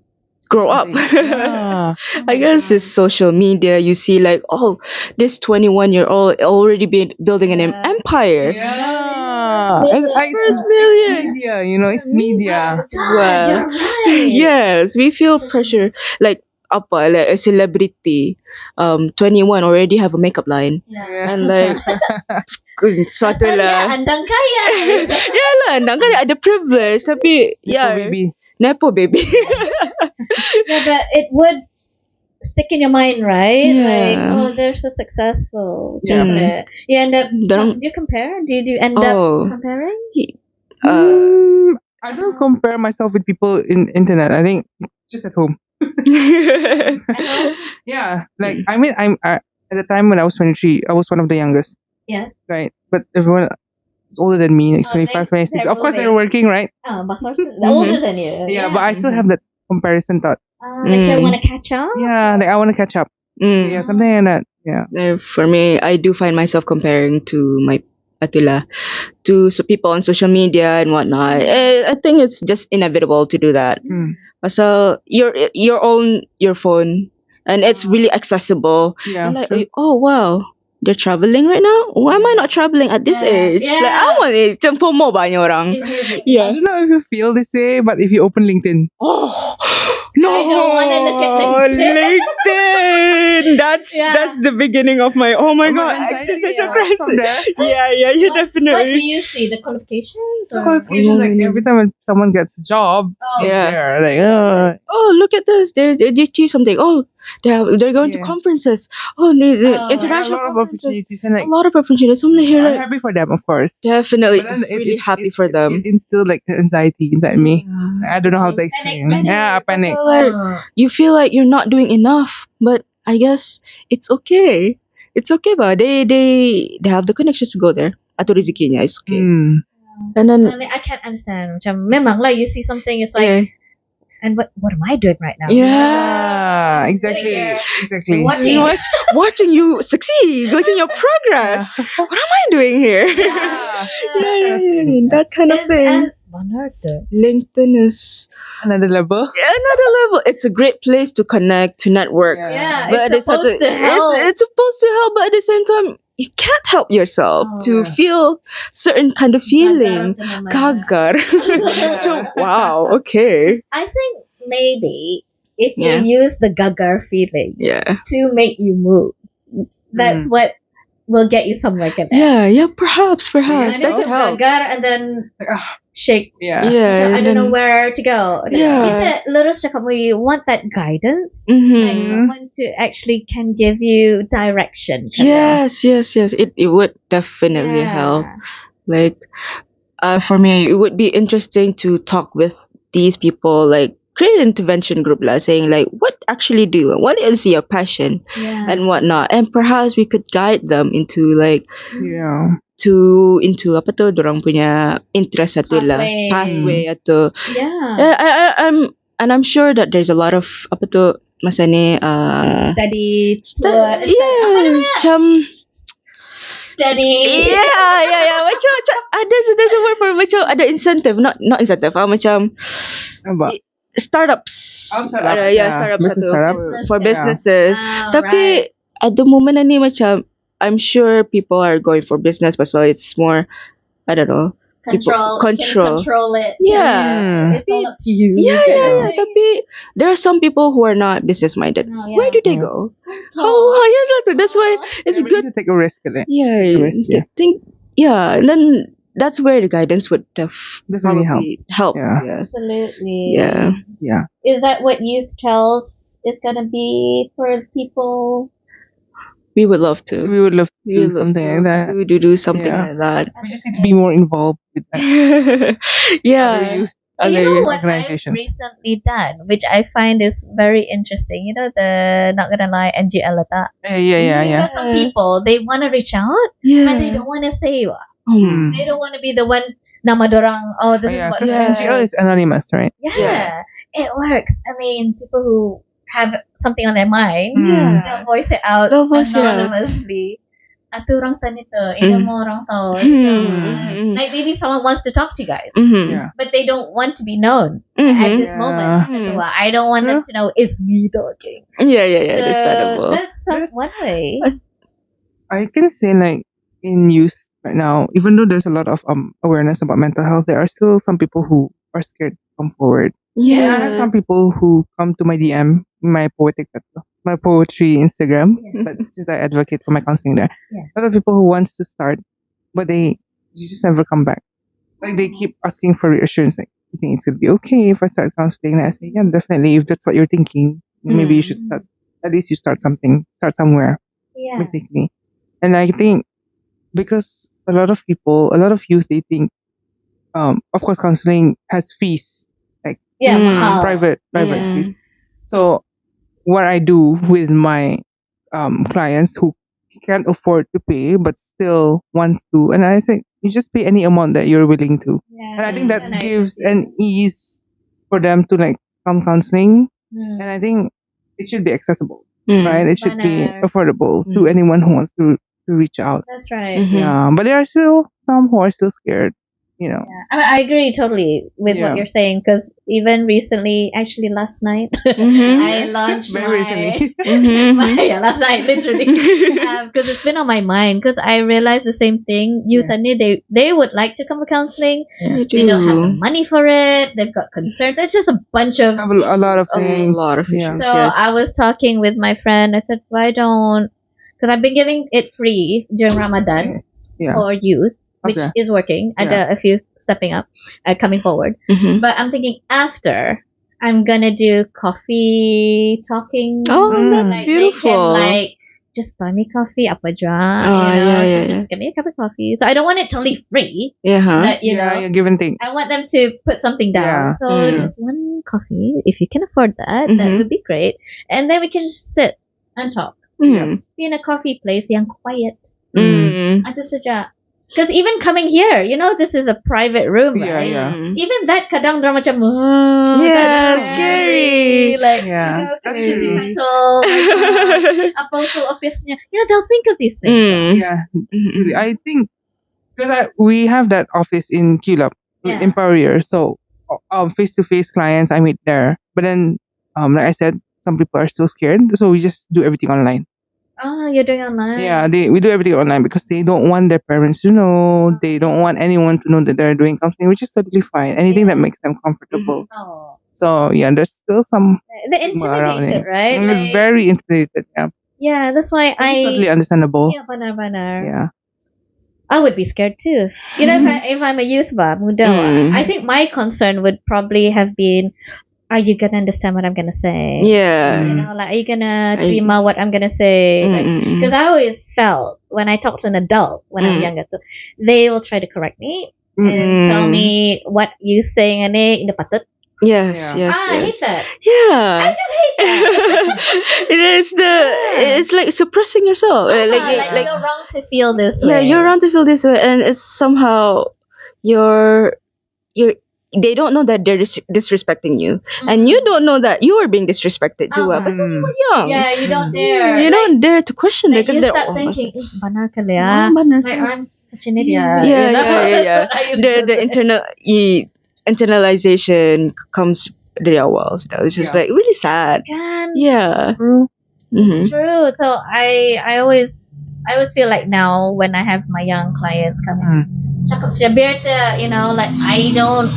grow up. Yeah. I guess it's social media. You see, like, oh, this 21-year-old already been building an Yeah. empire. Yeah. First million. Media, you know, it's media. God, you're right. Yes, we feel pressure. Like, apa, like a celebrity, 21 already have a makeup line. Yeah. And like, suatu Asalnya lah. andang kaya. Ya lah, nak kan ada privilege. Tapi, Yeah, baby. Nepo baby. Yeah, but it would stick in your mind, right? Yeah. Like, oh, they're so successful. Yeah. Chocolate. You end up. Dorang- Do you compare? Do you end Oh. up comparing? I don't compare myself with people in internet. I think just at home. Yeah, like I mean, at the time when I was 23, I was one of the youngest. Yeah. Right, but everyone is older than me, like Oh, 25, 26. they're Of course, they're moving. working, right? Oh, Basar older than you. Yeah, but I still have that comparison thought. Like you want to catch up. Yeah, like I want to catch up. Mm. Yeah, something like that. Yeah. For me, I do find myself comparing to my atula to people on social media and whatnot. I think it's just inevitable to do that. Mm. So you're on your phone and it's really accessible. Yeah. You're like, oh wow, they're traveling right now. Why am I not traveling at this age? Yeah. Like I want it. Macam FOMO banyak orang. I Yeah. don't know if you feel this way, but if you open LinkedIn, Oh no! I don't wanna look at LinkedIn. LinkedIn. That's the beginning of my my god existential crisis. from there. Yeah, you What do definitely. you see? The qualifications? So Or? qualifications, like every time when someone gets a job, Oh, Yeah. they're like, Oh, look at this! They achieved something. Oh, they're going to Yeah. conferences. Oh, the Oh, a international lot of conferences. opportunities, and A like lot of opportunities. I'm like here, I'm like, happy for them, of course. definitely But then really happy for them. It instilled like the anxiety inside me. I don't know how to explain. Panic. Yeah, panic. So, like, you feel like you're not doing enough, but I guess it's okay. It's okay, but they have the connections to go there. Atau rezekinya, it's okay. Mm. And then I mean, I can't understand. Macam, memang lah, you see something, it's like, yeah, and what am I doing right now? Yeah, exactly. Sitting here, Exactly. watching. watching you succeed, watching your progress. What am I doing here? Yeah. That kind of It's thing. benar tu. LinkedIn is Another level. another level. It's a great place to connect, to network. Yeah, But it's supposed to help. It's supposed to help, but at the same time, you can't help yourself to yeah. feel certain kind of feeling. Gagar tu namanya. Gagar. So, wow. Okay. I think maybe if you Yeah. use the gagar feeling Yeah. to make you move, that's what will get you somewhere. Kan? Yeah. Perhaps. And That then could you help. gagar and then shake. Yeah. Macam, I and don't know then- where to go. Yeah. Kita lurus cakap, we want that guidance. Mhm. Like someone to actually can give you direction. kan? Yes. It would definitely Yeah. help. Like, for me, it would be interesting to talk with these people, like create an intervention group, lah, saying like, what actually do you want? What is your passion Yeah. and whatnot, and perhaps we could guide them into like Yeah. into apa tu, dorang punya interest satu lah, Pathway. pathway atau. Yeah. I'm sure that there's a lot of apa tu masa ni Study stu- tour. Apa yeah, namanya? macam Study. yeah macam there's a word for macam ada incentive, not incentive, macam About startups. startups, Yeah, yeah. startups Business satu startup. for Yeah. businesses. Oh, Tapi right. at the moment ni macam I'm sure people are going for business, but so it's more, I don't know. Control. Control. You can control it. Yeah. It's all up to you. Yeah. Tapi there are some people who are not business minded. Oh, yeah. Where do they go? Yeah, that's why it's Yeah, but you good. need to take a risk in it. Yeah, risk, yeah. and then that's where the guidance would Definitely probably help. Yeah. Yes. Absolutely. Yeah. Yeah. Is that what YouthTells is gonna be for people? We would love to. We would love to We do would love something to. like that. We would do something Yeah. like that. We just need to be more involved with that other Yeah. youth, And you other know youth what I've organizations. recently done, which I find is very interesting. You know, the not gonna lie, NGL ata. Yeah. Some people they want to reach out, Yeah. but they don't want to say. Hmm. They don't want to be the one nama dorang. Oh, this is Yeah, what. because Yeah. NGO is anonymous, right? Yeah, it works. I mean, people who have something on their mind, Mm. they'll voice it out They'll voice it out. anonymously. Ato orang tanito, ina mo orang tao. Mhm. Like maybe someone wants to talk to you guys, Mhm. Yeah. but they don't want to be known at Mhm. this moment. Mhm. I don't want them to know it's me talking. Yeah. So Understandable. that's one way. I can say like in youth right now, even though there's a lot of awareness about mental health, there are still some people who are scared to come forward. And I have Yeah. some people who come to my DM, my poetry Instagram. But since I advocate for my counseling there, a lot of people who wants to start, but they just never come back. Like they keep asking for reassurance, like you think it's gonna be okay if I start counseling? And I say, yeah, definitely. If that's what you're thinking, maybe you should start. At least you start something, start somewhere, Yeah. basically. And I think because a lot of youth, they think, of course, counseling has fees, like Yeah, Mm. mahal. private Yeah. fees. So what I do with my clients who can't afford to pay but still wants to, and I say you just pay any amount that you're willing to, Yeah, and I think that nice of gives you. an ease for them to like come counseling, Mm. and I think it should be accessible, Mm. right? It should be Benar. affordable to Mm. anyone who wants to reach out. That's right. Mhm. Yeah, but there are still some who are still scared, you know. Yeah. I agree totally with Yeah. what you're saying because even recently, actually last night, Mhm. I launched Very my recently. Mhm. yeah, last night literally because it's been on my mind because I realized the same thing. Youth and they would like to come to counseling. They don't have the money for it. They've got concerns. It's just a bunch of Have a lot of A things. lot of Yeah. issues. So Yes. I was talking with my friend. I said, why don't? Because I've been giving it free during Ramadan Yeah. for youth, which Okay. is working. Yeah. Ada a few stepping up, coming forward. Mhm. But I'm thinking after I'm gonna do coffee talking. Oh, that's like beautiful. They can like just buy me coffee, apa jua, Oh, yeah. So just give me a cup of coffee. So I don't want it totally free, Yeah. Huh? but Yeah, give and take. I want them to put something down. Yeah. So Mm. just one coffee, if you can afford that, that Mhm. would be great. And then we can just sit and talk. Mm. Be in a coffee place yang quiet. Mm. Itu saja. Because even coming here, this is a private room, Yeah, right? yeah. Mm. Even that kadang dorang macam, Yeah, tak scary. Like, Yeah, that's kasi si true. Petal, apa also office-nya. They'll think of these things. Mm. Yeah, Mhm. really. I think because we have that office in Kilap, Yeah. in Poirier, so face-to-face clients I meet there. But then, like I said, some people are still scared, so we just do everything online. Oh, you're doing online. Yeah, we do everything online because they don't want their parents to know. They don't want anyone to know that they're doing counseling, which is totally fine. Anything that makes them comfortable. Oh. So yeah, there's still some They're stigma around intimidated, it. right? We're Like, very intimidated. Yeah, yeah, that's why which is totally understandable. Yeah, benar. Yeah. I would be scared too. If I'm a youth ba, muda, I think my concern would probably have been, are you gonna understand what I'm gonna say? Yeah. Like, are you gonna terima what I'm gonna say? Because I always felt when I talk to an adult when I'm younger, they will try to correct me and tell me what you saying ini patut. Yes. Yeah. Yes. I hate Yes. that. Yeah. I just hate that. It's like suppressing yourself. Like you're wrong to feel this way. Yeah, you're wrong to feel this way, and it's somehow you're they don't know that they're disrespecting you, and you don't know that you are being disrespected too. But you were young. Yeah, you don't dare. You don't dare to question it Like because you they're start almost. thinking, banar kali ah. Banar Like kali. I'm such an idiot. Yeah. The internalization comes dari awal. So it's just like really sad. Kan? Yeah. True. Mm-hmm. True. So I always feel like now when I have my young clients coming, cakap saja biar like I don't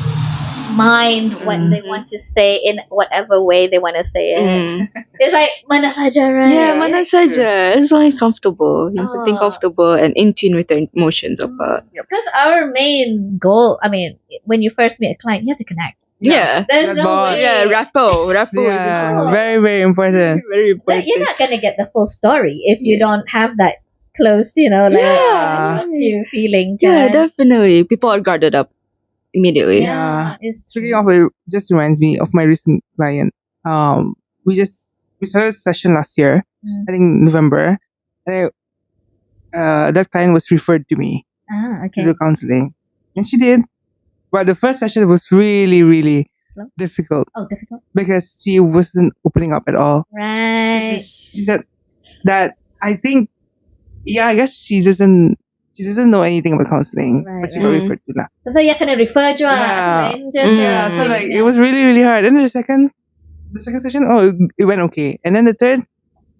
mind what they want to say in whatever way they want to say it. Mm. It's like mana saja, right? Yeah, mana saja. As long as comfortable. Yang penting Oh. comfortable and in tune with their emotions apa. Because our main goal, I mean, when you first meet a client, you have to connect. Yeah. There's That no bond. way. Yeah, rapo is Yeah, Oh. very, very important. very That important. you're not gonna get the full story if you don't have that close, like Yeah. trust you feeling. Yeah, kan? definitely. People are guarded up immediately. Yeah, it's Speaking of it, just reminds me of my recent client. We started a session last year, I think November, and that client was referred to me to okay. do counseling, and she did. But the first session was really, really Slow? difficult Oh, difficult. because she wasn't opening up at all. Right. She said that I think, I guess she doesn't know anything about counseling, but she got right. referred to lah. So you kena refer juga. Yeah. Kan? Yeah, so like it was really, really hard. And then the second session, it went okay. And then the third,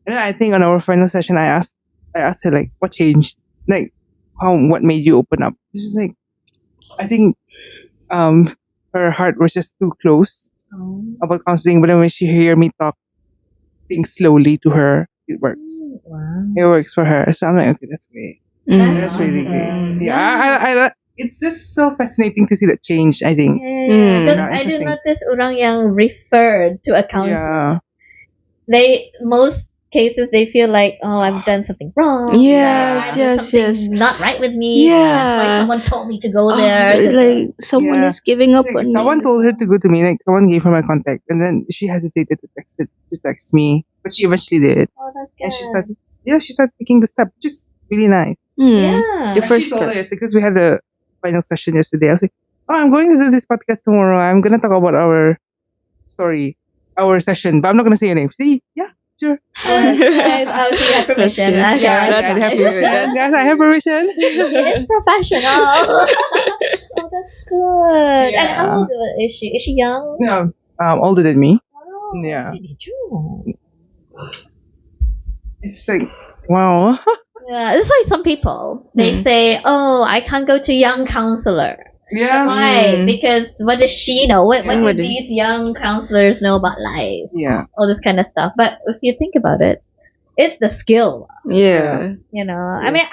and then I think on our final session, I asked her like, what changed? Like, what made you open up? She's like, I think, her heart was just too closed Oh. about counseling. But then when she hear me talk things slowly to her, it works. Wow. It works for her. So I'm like, okay, that's great. That's really awesome. great. Yeah, I it's just so fascinating to see that change, I think. Because Yeah, I do interesting. notice orang yang referred to a counselor. Yeah. Most cases they feel like, oh, I've done something wrong. Yes, I did yes. something not right with me. Yeah. That's why someone told me to go there. Like someone Yeah. is giving up Like, on someone me. told her to go to me, like someone gave her my contact, and then she hesitated to text me, but she eventually did, Oh, that's good. and she started taking the step, which is really nice. Yeah. The And first she told step. us, because we had the final session yesterday. I was like, oh, I'm going to do this podcast tomorrow. I'm gonna talk about our story, our session, but I'm not gonna say your name. See, yeah, sure. Oh, so you had permission. That's Okay, good. Yeah, right, I right. have permission. Yes, I have permission. It's professional. Oh, that's good. And how Yeah. old is she? Is she young? No, older than me. Oh, Yeah. did you? It's like, wow. Yeah, that's why some people they say, "Oh, I can't go to young counselor." Yeah. Why? Because what does she know? What What do do- these young counselors know about life? Yeah. All this kind of stuff. But if you think about it, it's the skill. Yeah. I mean,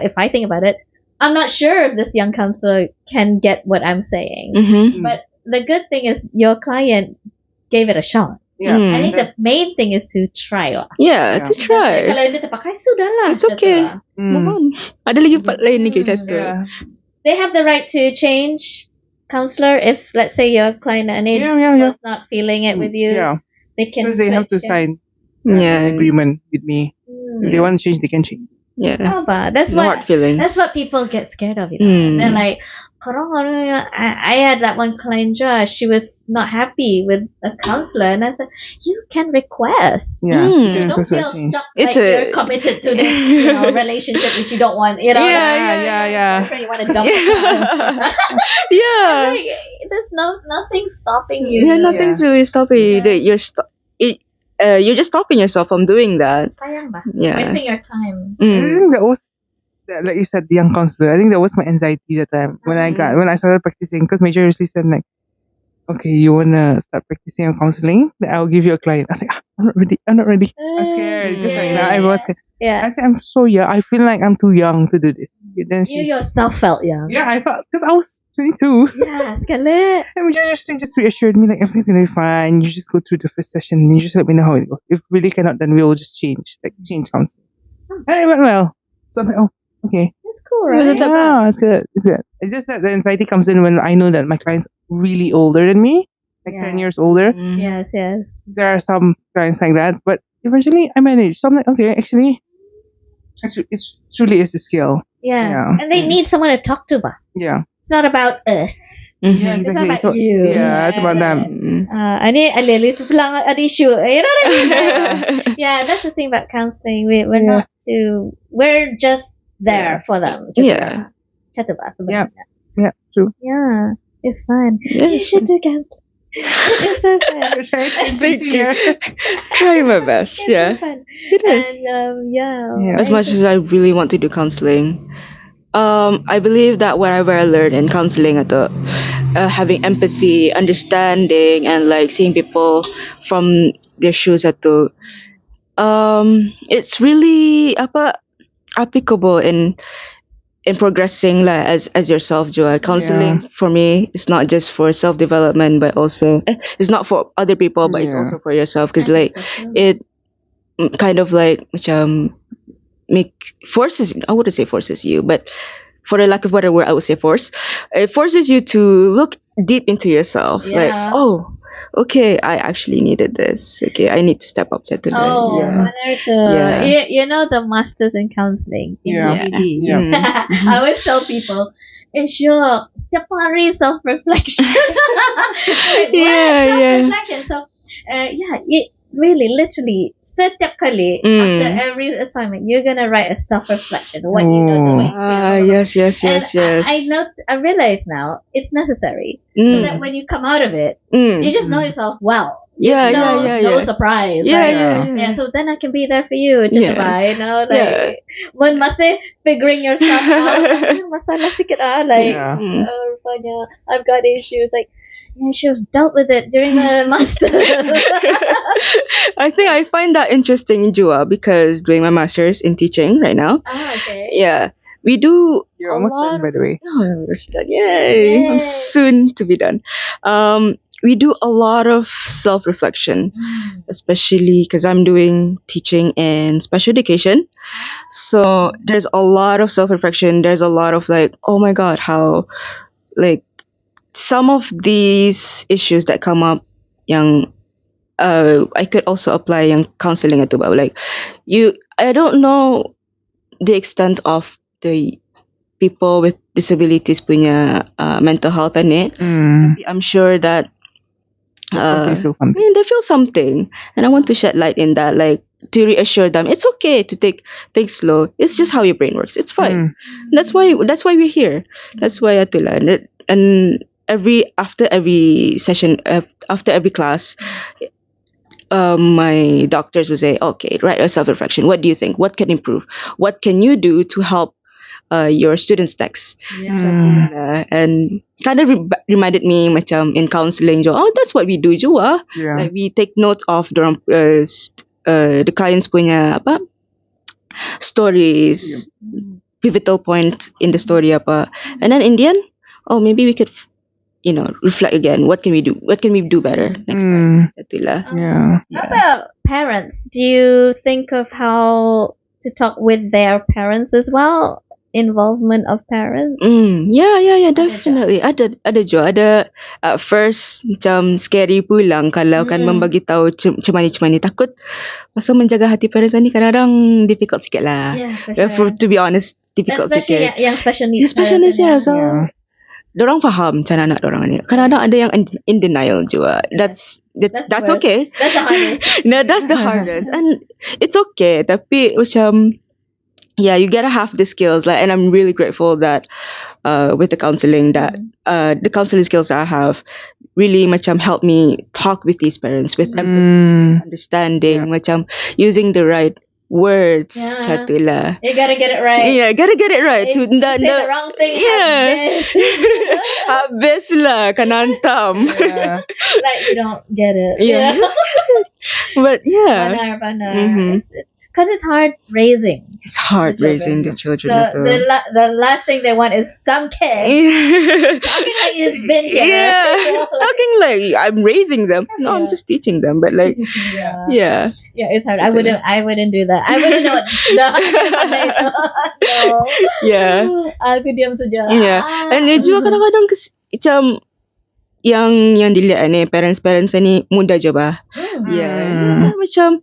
if I think about it, I'm not sure if this young counselor can get what I'm saying. Mm-hmm. But the good thing is your client gave it a shot. Yeah. Mm. I think the main thing is to try lah. Yeah, to try. Kalau dia terpakai, sudahlah. It's okay. Move on. Ada lagi part lain ni kita cakap. Yeah. They have the right to change counselor if, let's say, your client Yeah. was not feeling it with you. Yeah. They can Because they have to switch, sign Yeah. an agreement with me. If they want to change, they can change. Yeah. Oh, but that's No hard what feelings. that's what people get scared of. Mm. They're like, I had that one client, Josh. She was not happy with a counselor, and I said, you can request. Yeah. Mm. You You can don't request for a feel change. stuck It's like a- you're committed to this relationship which you don't want. Yeah, boyfriend you want to dump. Yeah. Like, there's nothing stopping you. Yeah, nothing's really stopping you. Yeah. You're just stopping yourself from doing that. Sayang ba? Yeah. Wasting your time. I Mm. think that was, like you said, the young counselor. I think that was my anxiety that time when I started practicing. Because Major Risley said like, okay, you wanna start practicing your counseling? Then I'll give you a client. I was like, I'm not ready. I'm scared because like now everyone's scared. Yeah. I said I'm so young. I feel like I'm too young to do this. Then You yourself felt young. yeah, I felt because I was 22. Yeah, sekali. And Major Risley just reassured me like everything's gonna be fine. You just go through the first session and you just let me know how it goes. If really cannot, then we'll just change counseling. And it went well. So I'm like, oh, okay. That's cool, Was right? it that bad? Yeah, it's good. It's good. It's just that the anxiety comes in when I know that my client's really older than me, like Yeah. 10 years older. Mm. Yes. There are some clients like that, but eventually I manage. So I'm like, okay, actually, it's truly is the skill. Yeah. Yeah. And they need someone to talk to, ba? Yeah. It's not about us. Mhm. Yeah, It's not exactly. about So- you. Yeah, it's about them. Mm. Ani alili tu lang an issue. You know what I mean? Yeah, that's the thing about counseling. We're just there for them. Yeah. Chat ba? Yeah. Yeah, true. Yeah. It's fun. Yeah, You should do counseling. It's so fun. Thank you. Try my best. It's Yeah. so fun. It is. And Yeah. As much as I really want to do counseling, I believe that whatever I learned in counseling having empathy, understanding, and like seeing people from their shoes atau it's really apa applicable in progressing lah as yourself, Joa. Counseling for me is not just for self development, but also it's not for other people, but it's Yeah. also for yourself. Because I like think so too. it kind of like macam make forces. I wouldn't say forces you, but for the lack of better word, I would say force. It forces you to look deep into yourself. Like, Yeah. oh, okay, I actually needed this. Okay, I need to step up to Oh, Yeah. benar tu. Yeah. You know the masters in counseling in Yeah. UPD. Yeah. I always tell people, sure, setiap hari self-reflection. Like, what? Yeah, Self-reflection. So, yeah, it really, literally, setiap kali after every assignment, you're gonna write a self-reflection. What you know, what you feel. Yes. And I know, I realize now it's necessary so that when you come out of it, you just know yourself well. Yeah, no, yeah, no yeah. surprise. Yeah, like, yeah, yeah. So then I can be there for you, Yeah. Chitaba, you know, like Yeah. when masih figuring yourself out, masalah sikit like, Yeah. rupanya I've got issues. Like, yeah, she was dealt with it during the master. I think I find that interesting, Jua, because doing my master's in teaching right now. Okay. Yeah, we do You're a almost lot done, by the way. Oh, I'm almost done. Yay. Yay. I'm soon to be done. We do a lot of self-reflection, especially because I'm doing teaching in special education. So there's a lot of self-reflection. There's a lot of like, oh my God, how like some of these issues that come up yang I could also apply yang counseling itu, but like I don't know the extent of the people with disabilities punya mental health in it. I'm sure that They feel something. they feel something, and I want to shed light in that, like to reassure them it's okay to take things slow. It's just how your brain works. It's fine. That's why we're here. That's why atulah. And after every session, after every class, my doctors would say, okay, write a self-reflection. What do you think? What can improve? What can you do to help your students next? And kind of reminded me macam in counseling, oh, that's what we do juga. Yeah. Like we take note of the clients punya apa stories, pivotal point in the story apa, and then in the end, oh, maybe we could reflect again. What can we do? What can we do better next time? Itulah. Yeah. How about parents? Do you think of how to talk with their parents as well? Involvement of parents? Yeah, definitely. Ada jo. Ada at first macam scary pulang kalau kan membagi tahu cemani takut. Masa menjaga hati parents ni kadang-kadang difficult sikit lah. Yeah, for sure. To be honest, difficult Especially sikit. yang special needs. Special needs, yeah. So Yeah. dorang faham macam anak dorang ni. Kadang-kadang ada yang in denial juga. That's worst. okay. That's the hardest. No, that's the hardest. And it's okay. Tapi macam, yeah, you gotta have the skills. Like, and I'm really grateful that with the counseling that the counseling skills that I have really macam help me talk with these parents with empathy, understanding, macam using the right words. Catulah. You gotta get it right. Yeah, gotta get it right. If you say the wrong thing, habis lah, kan hantam. Yeah. like you don't get it. Yeah. But yeah. Benar. Because it's hard raising. It's hard raising the children. So the last thing they want is some kid talking like he's been here. Yeah, talking like I'm raising them. No, I'm just teaching them. But like, yeah, it's hard. I wouldn't do that. I wouldn't know. No. Yeah. Aku diam saja. Yeah. And juga kadang-kadang macam yang dilihat ni parents ni muda je bah. Yeah. So macam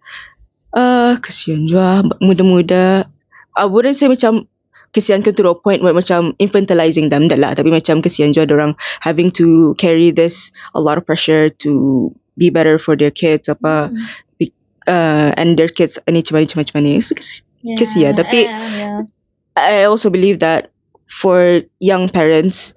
kesian juga muda-muda. I wouldn't say macam kesian ke to a point where macam infantilizing them, dah lah. Tapi macam kesian juga orang having to carry this a lot of pressure to be better for their kids apa, and their kids ni macam ni. Kesian. Tapi I also believe that for young parents,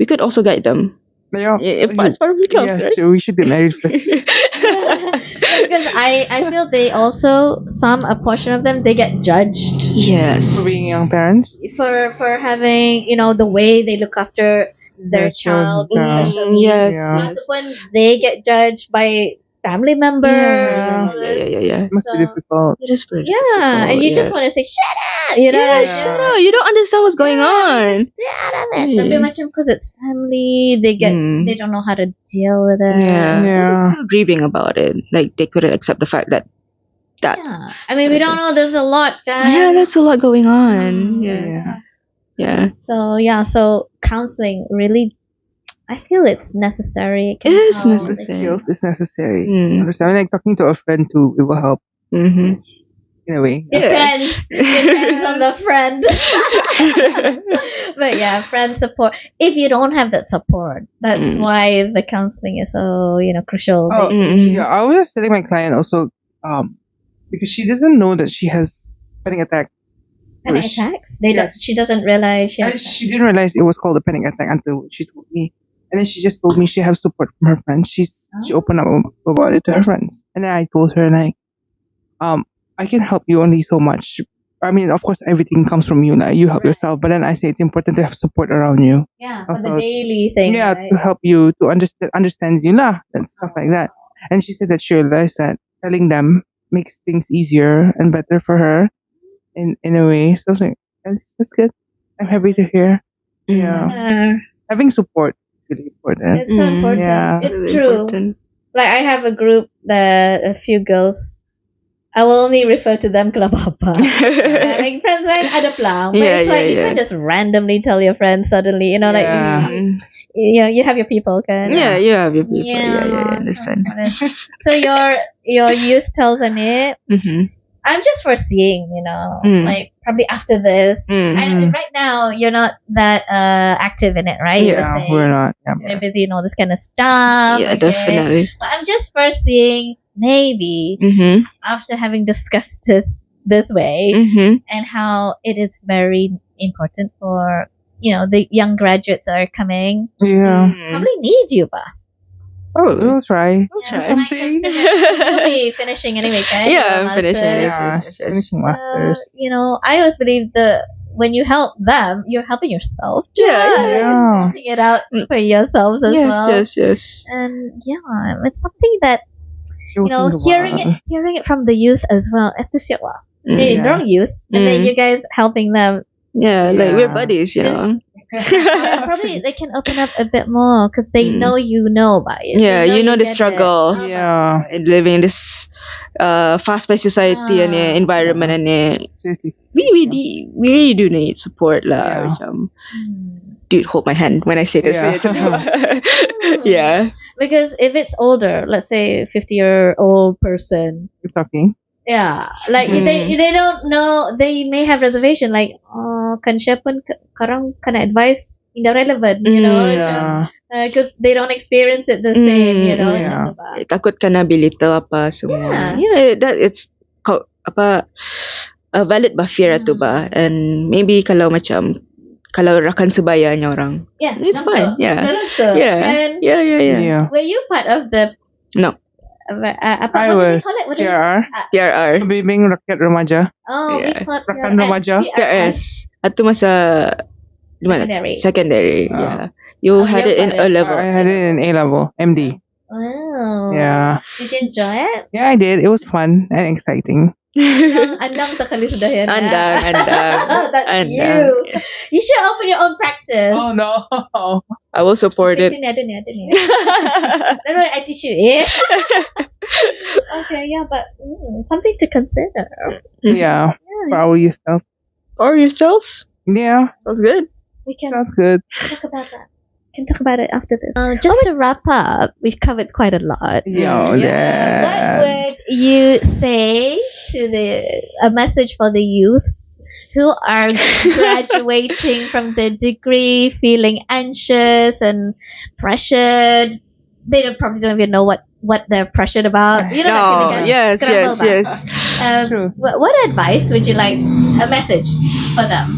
we could also guide them. Yeah, It's part of the job, right? So we should get married first. Because I feel they also, a portion of them, they get judged. Yes. For being young parents. For having, the way they look after their child with child. special needs. Yes, Yeah. yes. When they get judged by family members. Yeah, all yeah, this. yeah, yeah. Must be So- difficult. It is pretty Yeah, difficult, and you yeah. just want to say, shut up! You know, Yeah, like, shut up. You don't understand what's going on. Stay out of it. Yeah. Tapi macam because it's family, they don't know how to deal with it. Yeah. Yeah. They're still grieving about it. Like, they couldn't accept the fact that that's... Yeah. I mean, we don't know. There's a lot, guys. Yeah, that's a lot going on. Yeah. Yeah. Yeah. So counseling really, I feel it's necessary. It is help. necessary. Skills is necessary. Mm. Understand? Like talking to a friend too, it will help Mm-hmm. in a way. Yeah. Depends on the friend. But yeah, friend support. If you don't have that support, that's why the counseling is so crucial. Oh, Mm-mm. yeah. I was just telling my client also, because she doesn't know that she has panic attack. Panic attacks. She doesn't realize she And has. she didn't realize it was called a panic attack until she told me. And then she just told me she has support from her friends. She opened up about it to her friends. And then I told her like, I can help you only so much. I mean, of course, everything comes from you. Like, you help yourself. But then I say it's important to have support around you. Yeah, for Also, the daily thing. Yeah, right? to help you to understands you lah and stuff like that. And she said that she realized that telling them makes things easier and better for her in a way. So I was like, that's good. I'm happy to hear. Yeah. Yeah. Having support is really important. It's so important. Yeah. It's Really true. important. Like I have a group that a few girls. I will only refer to them kalau apa. Like friends when ada pelang. But Yeah, it's like yeah, you yeah. can't just randomly tell your friends suddenly, like Yeah. you have your people, kan? Yeah, you have your people. Yeah, I so understand. important. So your youth tells on it. Mm-hmm. I'm just foreseeing, like probably after this. Mm. And right now you're not that active in it, right? You were Yeah, saying. we're not. Yeah. You're busy and all this kind of stuff. Yeah, okay? definitely. But I'm just foreseeing maybe Mm-hmm. after having discussed this way Mm-hmm. and how it is very important for the young graduates that are coming Yeah. probably need you, ba? Oh, we'll try. I'll Yeah, try. so I can you'll be finishing anyway, kan? Yeah, Your I'm finishing. masters. Yes. Finishing masters. I always believe when you help them, you're helping yourself. Yeah, You're yeah. sorting it out for yourselves as Yes, well. yes. And it's something that Joking hearing it from the youth as well. Itu siap lah. Yeah. They're youth, and then you guys helping them. Yeah, like we're Yeah. buddies, Probably they can open up a bit more because they know about it. Yeah, They you know the get it. struggle. Yeah. And living in this fast-paced society and environment and Seriously. we really do need support lah. Yeah. Macam, Hmm. dude, hold my hand when I say this. Yeah. Yeah. Because if it's older, let's say 50-year-old person, Keep talking. yeah, like they don't know, they may have reservation like, kan siya pun karang kana advice hindi relevant, Yeah. because they don't experience it the same, Yeah. macam tu ba? Takut kena belittle apa semua. Yeah, that it's a valid ba fear tu ba. And maybe kalau rakan sebayanya orang. Yeah, It's fine. Yeah. Yeah. And Yeah. Yeah. were you part of the No. apa I what do they was call it? What do they- PRR. PRR. Pembimbing Rakyat Remaja. Oh, Yeah. we call it Rakan PRS. remaja. PRS. Atau masa di mana? Secondary. Secondary. Oh. Yeah. You had you it in got A it. level. I had it in A level, MD. Wow. Yeah. Did you enjoy it? Yeah, I did. It was fun and exciting. Andang tak kali sudah ya. Andang. That's Andang. you. You should open your own practice. Oh no. I will support it. Sini ada ni. Then what I teach you. Yeah. Okay, yeah, but something to consider. Yeah. For our youth self. Or yourselves. Yeah. Sounds good. We can Sounds good. talk about that. Can talk about it after this. Just to wrap up, we've covered quite a lot. Yo, What yeah. would you say to a message for the youths who are graduating from the degree, feeling anxious and pressured? They probably don't even know what they're pressured about. You know that kind of No. guy? Yes. Scramble back. True. What advice would you like? A message for them?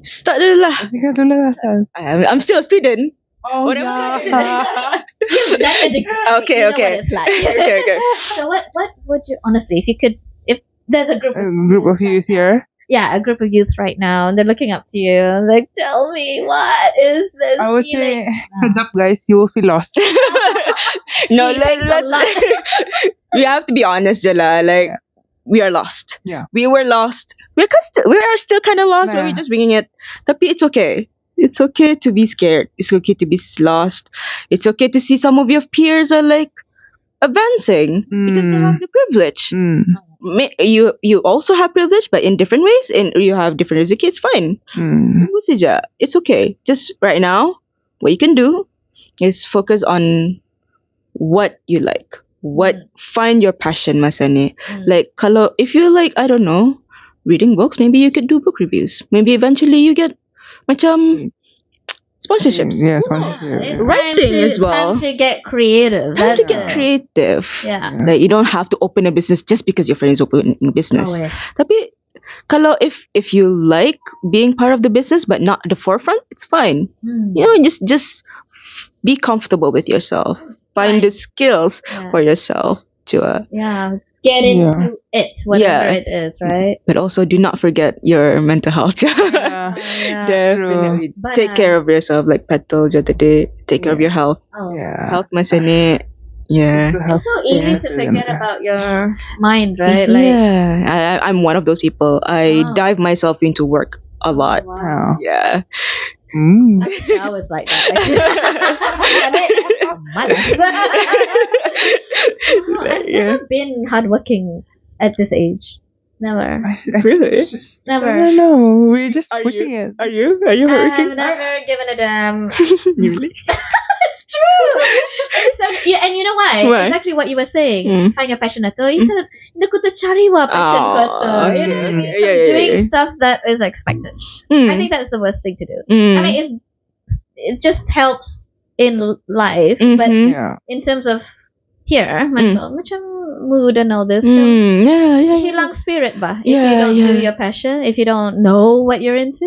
Start dulu lah. Zikah dulu lah, Sal. I'm still a student. Oh, Whatever. yeah. You've done a degree. Okay, You know okay. what it's like. Okay. So what would you honestly, if there's a group A of group of youth here. a group of youths right now, and they're looking up to you. Like, tell me, what is this I would feeling? say, heads up, guys, you will feel lost. No, Gee, thanks a lot. we have to be honest, Jala. Like, Yeah. we are lost. Yeah. We were lost. We are still kind of lost, but Nah. we're just winging it. Tapi it's okay. It's okay to be scared. It's okay to be lost. It's okay to see some of your peers are like advancing because they have the privilege. You also have privilege, but in different ways, and you have different rezeki. It's fine. Tunggu saja. It's okay. Just right now, what you can do is focus on what you like. Find your passion, masa ni. Like, kalau if you like, I don't know, reading books, maybe you could do book reviews. Maybe eventually you get macam sponsorships. Yeah, It's sponsorship. Writing time to, as well. Time to get creative. Time to That's get it. creative. Yeah. Like, you don't have to open a business just because your friend is opening a business. Oh, yeah. Tapi kalau if you like being part of the business but not the forefront, it's fine. You know, just be comfortable with yourself. Find the skills for yourself to Yeah. Get into it, whatever it is, right? but also do not forget your mental health. Yeah. Definitely But, take care of yourself, like Petal today. Take care of your health. Oh. Yeah. Health masa ni. Yeah. It's so easy to forget about your mind, right? Like, Yeah, I'm one of those people. I dive myself into work a lot. wow. Yeah. I wish I was like that. I've never been hardworking at this age. Never. Really? Never. I don't know. We're just pushing it. Are you I've working? never given a damn. Really? It's true. And you know why? Why? Exactly what you were saying. Find your passion na to. Hindi ko cari wa passion ko to. You know, doing stuff that is expected. I think that's the worst thing to do. I mean, it just helps in life, but Yeah. in terms of here, mental, macam mood and all this, hilang spirit ba? If you don't do your passion, if you don't know what you're into,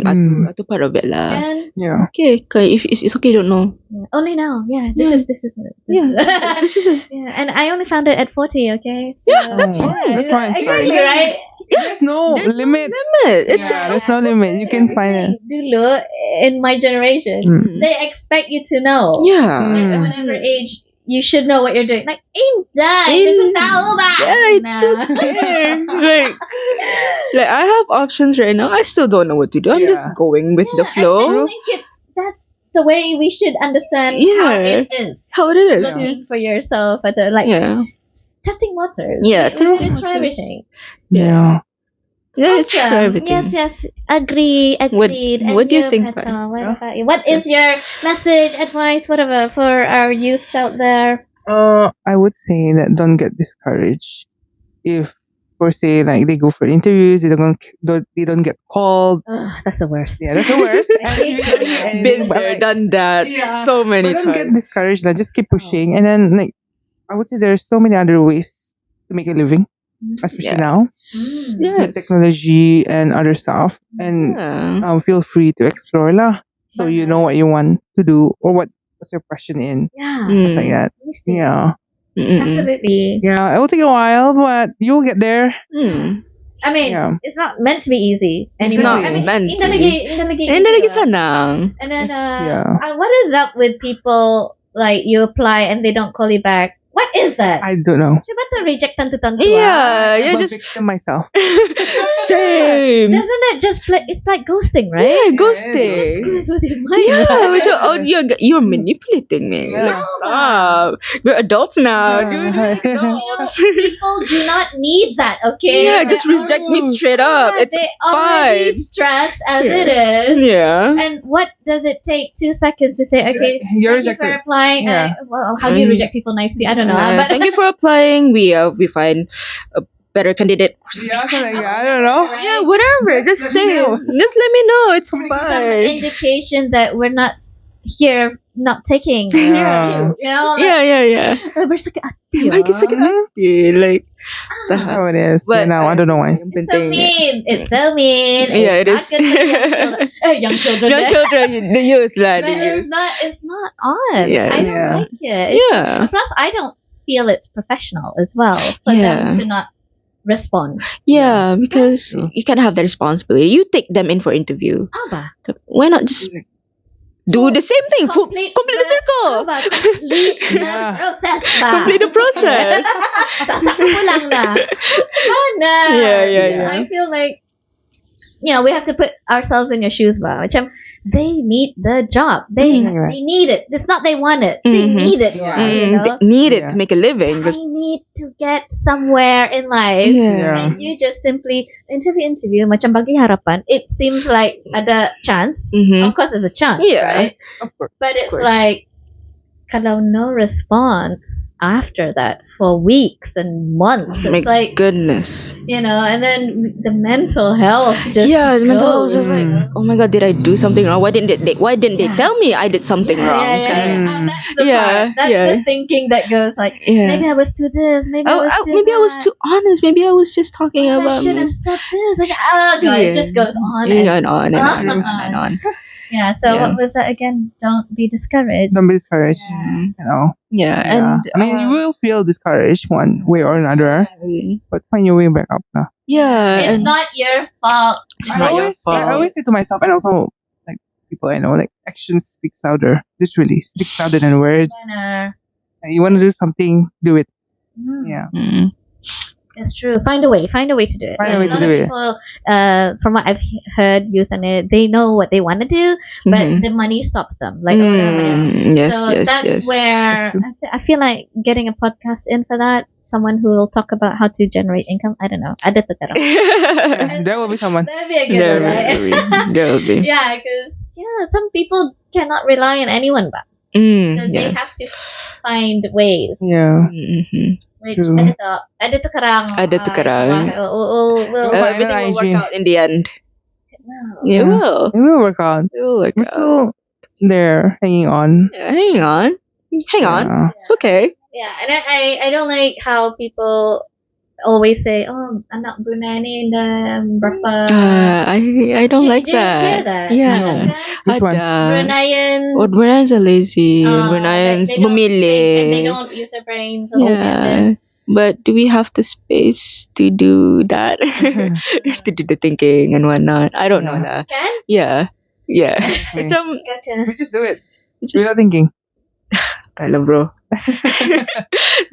Atu part of it lah. then Yeah. Okay, if it's okay, don't know. only now, this is it. This is it. Yeah, and I only found it at 40. Okay, so, That's fine. That's fine. Exactly, right? There's no limit. It's Yeah, there's no limit. You can find it. Dulu, in my generation, they expect you to know. Yeah. Like, at whatever age, you should know what you're doing. Like, indah, hindi ko tahu ba? Yeah, it's okay. like I have options right now. I still don't know what to do. I'm just going with the I flow. think that's the way we should understand how it is. How it is. Looking for yourself at the, like, testing waters. Yeah, we testing should try waters. everything. Yeah. Yeah, try Awesome. everything. Yes, agreed. What And do you think, Petal, Pai? what about you? What is your message, advice, whatever, for our youths out there? I would say that don't get discouraged if, for say, like they go for interviews, they don't get called. That's the worst. Yeah, that's the worst. Been there, done that so many But don't get times. discouraged. Like, just keep pushing, and then like I would say there's so many other ways to make a living, especially now with Yes. technology and other stuff. And feel free to explore lah. So you know what you want to do or what's your passion in. Yeah. Stuff like that. Yeah. Absolutely. Yeah, it will take a while, but you'll get there. I mean, it's not meant to be easy It's anymore. not I mean, meant to hindi lagi easy. sanang. And then, Yeah. what is up with people, like, you apply and they don't call you back? What is that? I don't know. Siya ba ito reject tanto-tanto? Yeah, I'm a just victim myself. same. Doesn't it just play? It's like ghosting, right? Yeah, It just ghosting. screws with your mind. Yeah, right? which you're manipulating me. Yeah. Like, stop. We're adults now, dude. People do not need that, okay? Yeah, just reject me straight up. It's they already fine. stressed as it is. Yeah. And what does it take? 2 seconds to say, okay, You're thank you for rejected. applying. Yeah. Well, how do you reject people nicely? I don't know. But Thank you for applying. We find a better candidate. Yeah, so like, I don't know. Yeah, whatever. Just let say. me know. Just let me know. It's some fine. indication that we're not here, not taking Yeah. you know, like, Yeah. bersakit hati. Lagi sakit hati. Like, That's how it is. But now I don't know why. yung It's so penting- mean. It's so mean. Yeah, it It's is. not good for young children. Young children, the youth lah, But the youth. it's not on. Yes. I don't Yeah. like it. Yeah. Plus, I don't feel it's professional as well for Yeah. them to not respond. Yeah, because Yeah. you kind of have the responsibility. You take them in for interview. Aba. Why not just do the same thing? Complete the circle. Aba, complete the Yeah. process ba? Complete the process. Sasakto ko lang na. Mana? Yeah. I feel like, we have to put ourselves in your shoes ba. Macam, they need the job. They need it. It's not they want it. They Mhm. need it. Yeah. You know? They need it Yeah. to make a living. I need to get somewhere in life. Yeah. And you just simply interview macam bagi harapan. It seems like ada chance. Mhm. Of course, there's a chance, Yeah. right? Of course. But it's course. like kalau no response after that for weeks and months. My It's like, goodness. and then the mental health just The mental health was goes, just like, Mm. oh my god, did I do something wrong? Why didn't they tell me I did something wrong? Mm. That's the Yeah, part. That's yeah. the thinking that goes like, Yeah. maybe I was too this, maybe I was too Maybe I was that. too honest. Maybe I was just talking I about should me. have said this. Like, oh god, it just goes on And on and on. on and on. Yeah. So Yeah. what was that again? Don't be discouraged. Don't be discouraged. Mm. You know. Yeah, Yeah. and I mean, you will feel discouraged one way or another, yeah, but find your way back up now. It's and not your fault. It's not your fault. I always say to myself, and also like people I know, like actions speak louder. Literally speaks louder than words. Better. Like, you want to do something, do it. Mm. Yeah. It's true. Find a way. Find a way to do it. Find a way to lot do of it. people, from what I've heard, youth and it, they know what they want to do, but Mhm. the money stops them. Like, oh, no. Yes, So yes, that's yes. where I feel like getting a podcast in for that. Someone who will talk about how to generate income. I don't know. Ada tu terang. Yeah, there will be someone. That'd be a good There one, right? will be. Yeah, because some people cannot rely on anyone, but so they have Yes. to find ways. Yeah. Mhm. Which True. ada tu kerang. Ada tu kerang. We'll Find Everything will an IG. work out in the end. no. It will. It will work out. It will work We're out. still there, hanging on. Yeah, hang on. Yeah. It's okay. Yeah, and I don't like how people always say, oh, anak Brunei ni dah berapa. I don't like Do you hear that. that? Yeah. No. Which one? Bruneian. Bruneians are lazy. Bruneians they don't think, and they memilih. don't use their brains. Or Yeah. But do we have the space to do that? To do the thinking and whatnot? I don't know lah. Kan? Yeah. Yeah. Okay. Macam, Gotcha. We just do it just, without thinking. tak lah bro.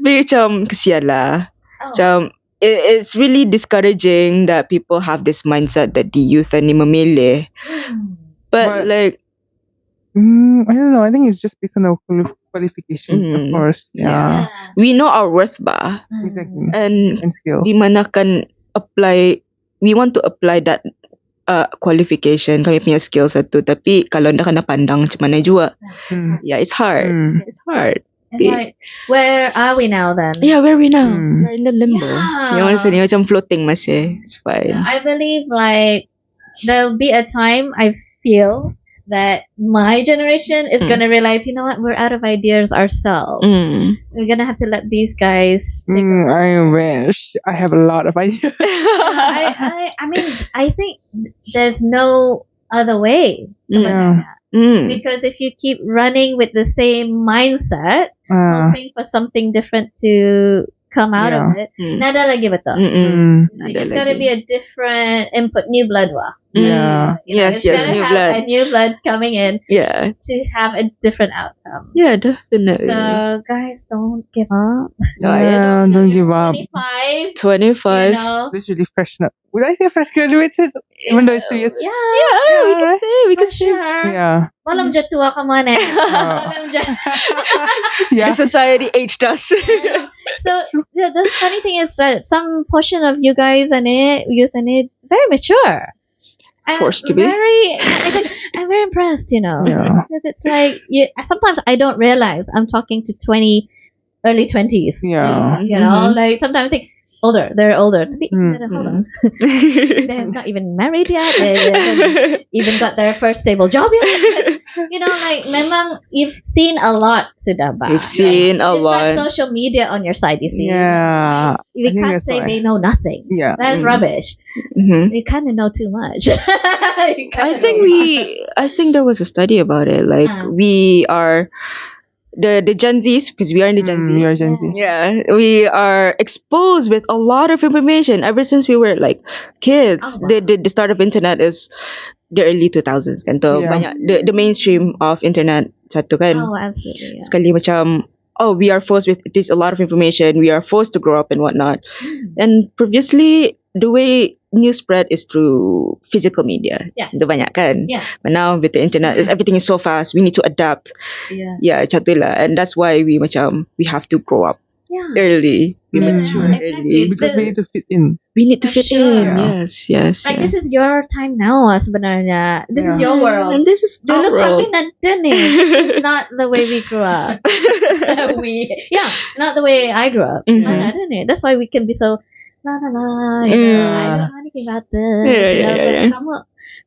Tapi macam, kesian lah. Oh. Macam, it's really discouraging that people have this mindset that the youth ni memilih. But But- like, I don't know. I think it's just based on the qualification, of course. Yeah. we know our worth ba? Exactly. And And skill. di mana kan we want to apply that qualification, kami punya skills tu. Tapi kalau dah kena pandang macam mana juga. Mm. Yeah, it's hard. Mm. It's hard. It's like, where are we now then? Yeah, where are we now? Mm. We're in the limbo. Yeah. Yung masa ni macam floating masih. It's fine. I believe like there'll be a time I feel that my generation is gonna realize, you know what, we're out of ideas ourselves. We're gonna have to let these guys take I wish I have a lot of ideas. I mean, I think there's no other way. Someone Yeah. like that. Because if you keep running with the same mindset, hoping for something different to come out of it, nada lagi betul. It's gotta be a different input, new blood wah. Yeah. Yes, It's gotta new have blood. a new blood coming in Yeah. to have a different outcome. Yeah, definitely. So guys, don't give up. Yeah, don't give up. 25, 25. you know. Literally fresh. Would I say fresh graduated? Even though it's 2 years. Yeah, Yeah, we can say. We for can say. sure. Yeah. Malam je tua ka mana. Malam je. Yeah. The society aged us. So the funny thing is that some portion of you guys and youth and it very mature. I'm Forced to be. I'm very impressed, you know. Yeah. Because it's like sometimes I don't realize I'm talking to early 20s. Yeah. You know, like sometimes I think they're older. Hold on. They have not even married yet. They haven't even got their first stable job yet. You know, like memang you've seen a lot sudah ba. We've seen a It's lot. got social media on your side, you see. Yeah. We I think can't that's say why. they know nothing. Yeah. That's rubbish. Mhm. You kind of know too much. I think there was a study about it. Like we are the Gen Zs, because we are in the Gen Z. You're Gen Z. Yeah, we are exposed with a lot of information ever since we were like kids. Oh, wow. The start of internet is the early 2000s kan tu. Yeah. Banyak the mainstream of internet satu kan. Oh, absolutely. Yeah. Sekali macam we are forced with this a lot of information. We are forced to grow up and whatnot. And previously the way news spread is through physical media. Yeah. The banyak kan. Yeah. But now with the internet, everything is so fast. We need to adapt. Yeah. Yeah, macam tu lah. And that's why we have to grow up Yeah. early. We Yeah, mature exactly. early. Because we need to fit in. We need to For fit sure. in. Yeah. Yes. Like this is your time now sebenarnya. This is Yeah. your world. And this is our Dulu kami world. nanti nih. This is not the way we grew up. Not the way I grew up. Mhm. Mana ada nih. That's why we can be so la la la. You know, I don't know anything about this. Yeah, you know, but yeah. kamu,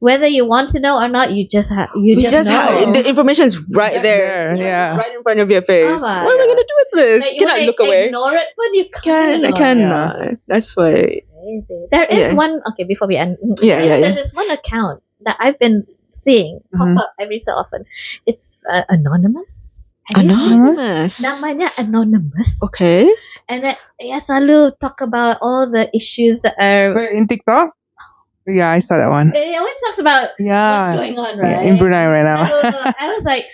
whether you want to know or not, you just We just know. the information is right Just there. yeah. Right in front of your face. Ah, What am I yeah. gonna do with this? Like, you Cannot wanna look away. Ignore it, but you I can't. cannot. That's why. Crazy. There is Yeah. one. Okay, before we end, Yeah. there's this one account that I've been seeing pop Mhm. up every so often. It's anonymous. Have you seen it? Anonymous. Namanya anonymous, Okay. and ya selalu talk about all the issues that are. But in TikTok? Yeah, I saw that one. It always talks about what's Yeah. going on, Yeah, right? in Brunei right now. I was like,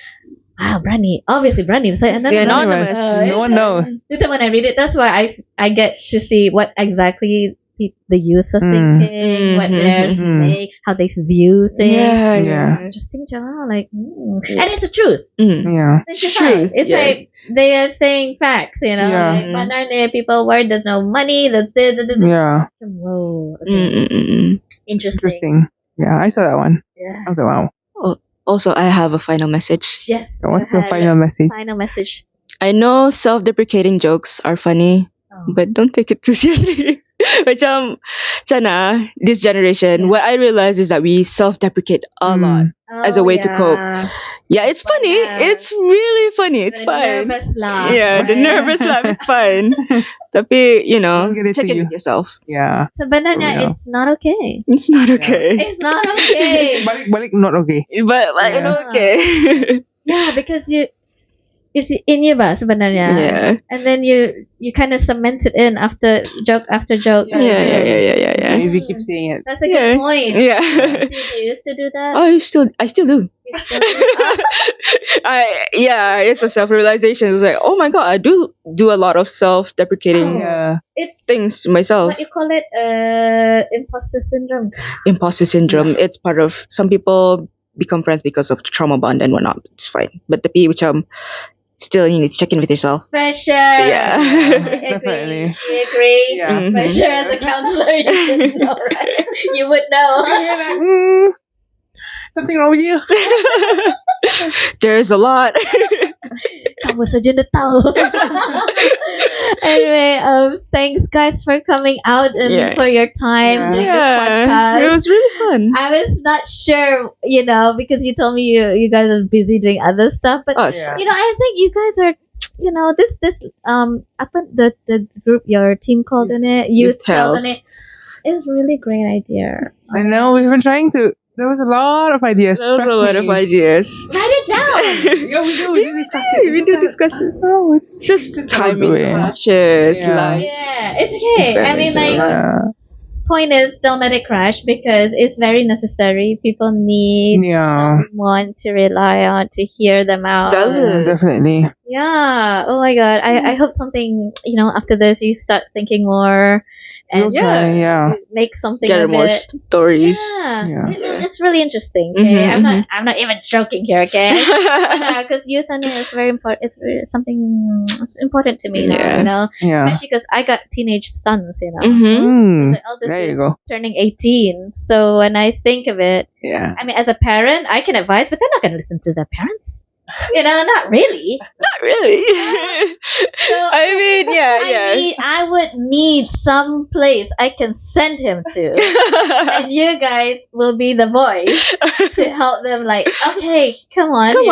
wow, Brunei, obviously Brunei. So, and then Yeah, Anonymous. anonymous. No one knows. Then when I read it, that's where I get to see what exactly the youth are thinking, what they're saying, how they view things. Yeah. Interesting job, like, and it's the truth. Yeah. It's the Truth, fact. It's yeah. like they are saying facts, you know. Yeah. Like, banana people worried there's no money. That's this. Yeah. Whoa, okay. Interesting. Interesting. Yeah, I saw that one. Yeah. I was like, wow. Also, I have a final message. Yes. So what's go your ahead. final message? Final message? I know self-deprecating jokes are funny, Oh. but don't take it too seriously. Macam, Chana, this generation, what I realize is that we self-deprecate a lot as a way to cope. Yeah, it's funny. Yeah. It's really funny. It's The fine. nervous laugh. Yeah, the nervous laugh. It's fine. Tapi, Don't get it check to in you. with yourself. Yeah. So banana, Yeah. it's not okay. It's not okay. It's not okay. Balik not okay. But you Yeah. know, okay. Yeah, because it's in you ba sebenarnya. Yeah. And then you kind of cement it in after joke after joke. Yeah. If you keep saying it. That's a Yeah. good point. Yeah. Did you used to do that? I still do. You still do that? It's a self-realization. It's like, oh my god, I do a lot of self-deprecating Yeah. It's things myself. what you call it, imposter syndrome. Imposter syndrome. It's part of some people become friends because of trauma bond and whatnot. It's fine. But the which still you need to check in with yourself. For sure. Yeah. I agree. Definitely. You agree? Yeah. For sure, as a counselor, you would know, right? You would know. You're like, something wrong with you. There's a lot. Kamu saja dah tahu. Anyway, thanks guys for coming out and Yeah. for your time doing this podcast. It was really fun. I was not sure, because you told me you guys are busy doing other stuff, but Oh, it's Yeah. fine. I think you guys are, this apa the group your team called in it, YouthTells in it, is really great idea. I know, we've been trying to. There was a lot of ideas. There was a trust lot me. of ideas. Write it down. Yeah, we do discuss it. We do discuss it. Oh, it's Just timing way. clashes. Yeah. Like, Yeah, it's okay. I mean, like, Yeah. point is, don't let it crash because it's very necessary. People need Yeah. someone to rely on to hear them out. Valid. Definitely. Yeah. Oh my god. I hope something, after this you start thinking more and We'll try, yeah. to make something Get of more it. stories. Yeah. Yeah. It's really interesting. Okay? Mhm, I'm not even joking here, okay? Because youth and is very important. It's something it's important to me Yeah. now, Yeah. especially because I got teenage sons, Mm-hmm. The eldest There you is go. turning 18. So when I think of it, Yeah. I mean, as a parent, I can advise, but they're not going to listen to their parents. Not really. Not really. So, I mean, yeah. I would need some place I can send him to. And you guys will be the voice to help them, like, okay, come on. Come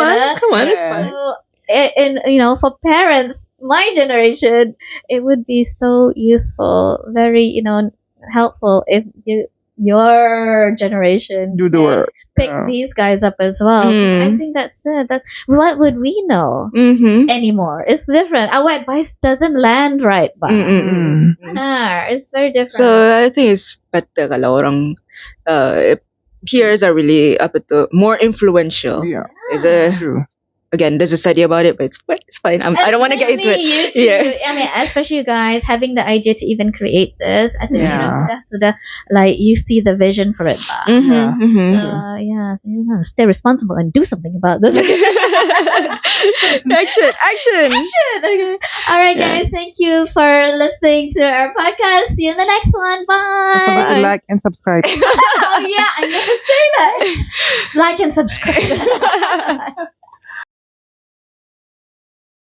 on, it's Yeah. fine. So, and for parents, my generation, it would be so useful, very, helpful if your generation Do the can work. pick Yeah. these guys up as well. 'Cause I think that's it. That's what would we know Mm-hmm. anymore? It's different. Our advice doesn't land right, but it's very different. So I think it's better kalau orang peers are really more influential. Yeah. Is a True. again, there's a study about it, but it's fine. I don't want to get into it. Especially you two. Yeah. I mean, especially you guys having the idea to even create this. I think Yeah. sudah like you see the vision for it. Bah. Mm-hmm, Yeah. mm-hmm. Yeah, stay responsible and do something about this. Action. Okay. All right, guys. Thank you for listening to our podcast. See you in the next one. Don't forget to Bye. like and subscribe. Oh yeah, I never say that. Like and subscribe.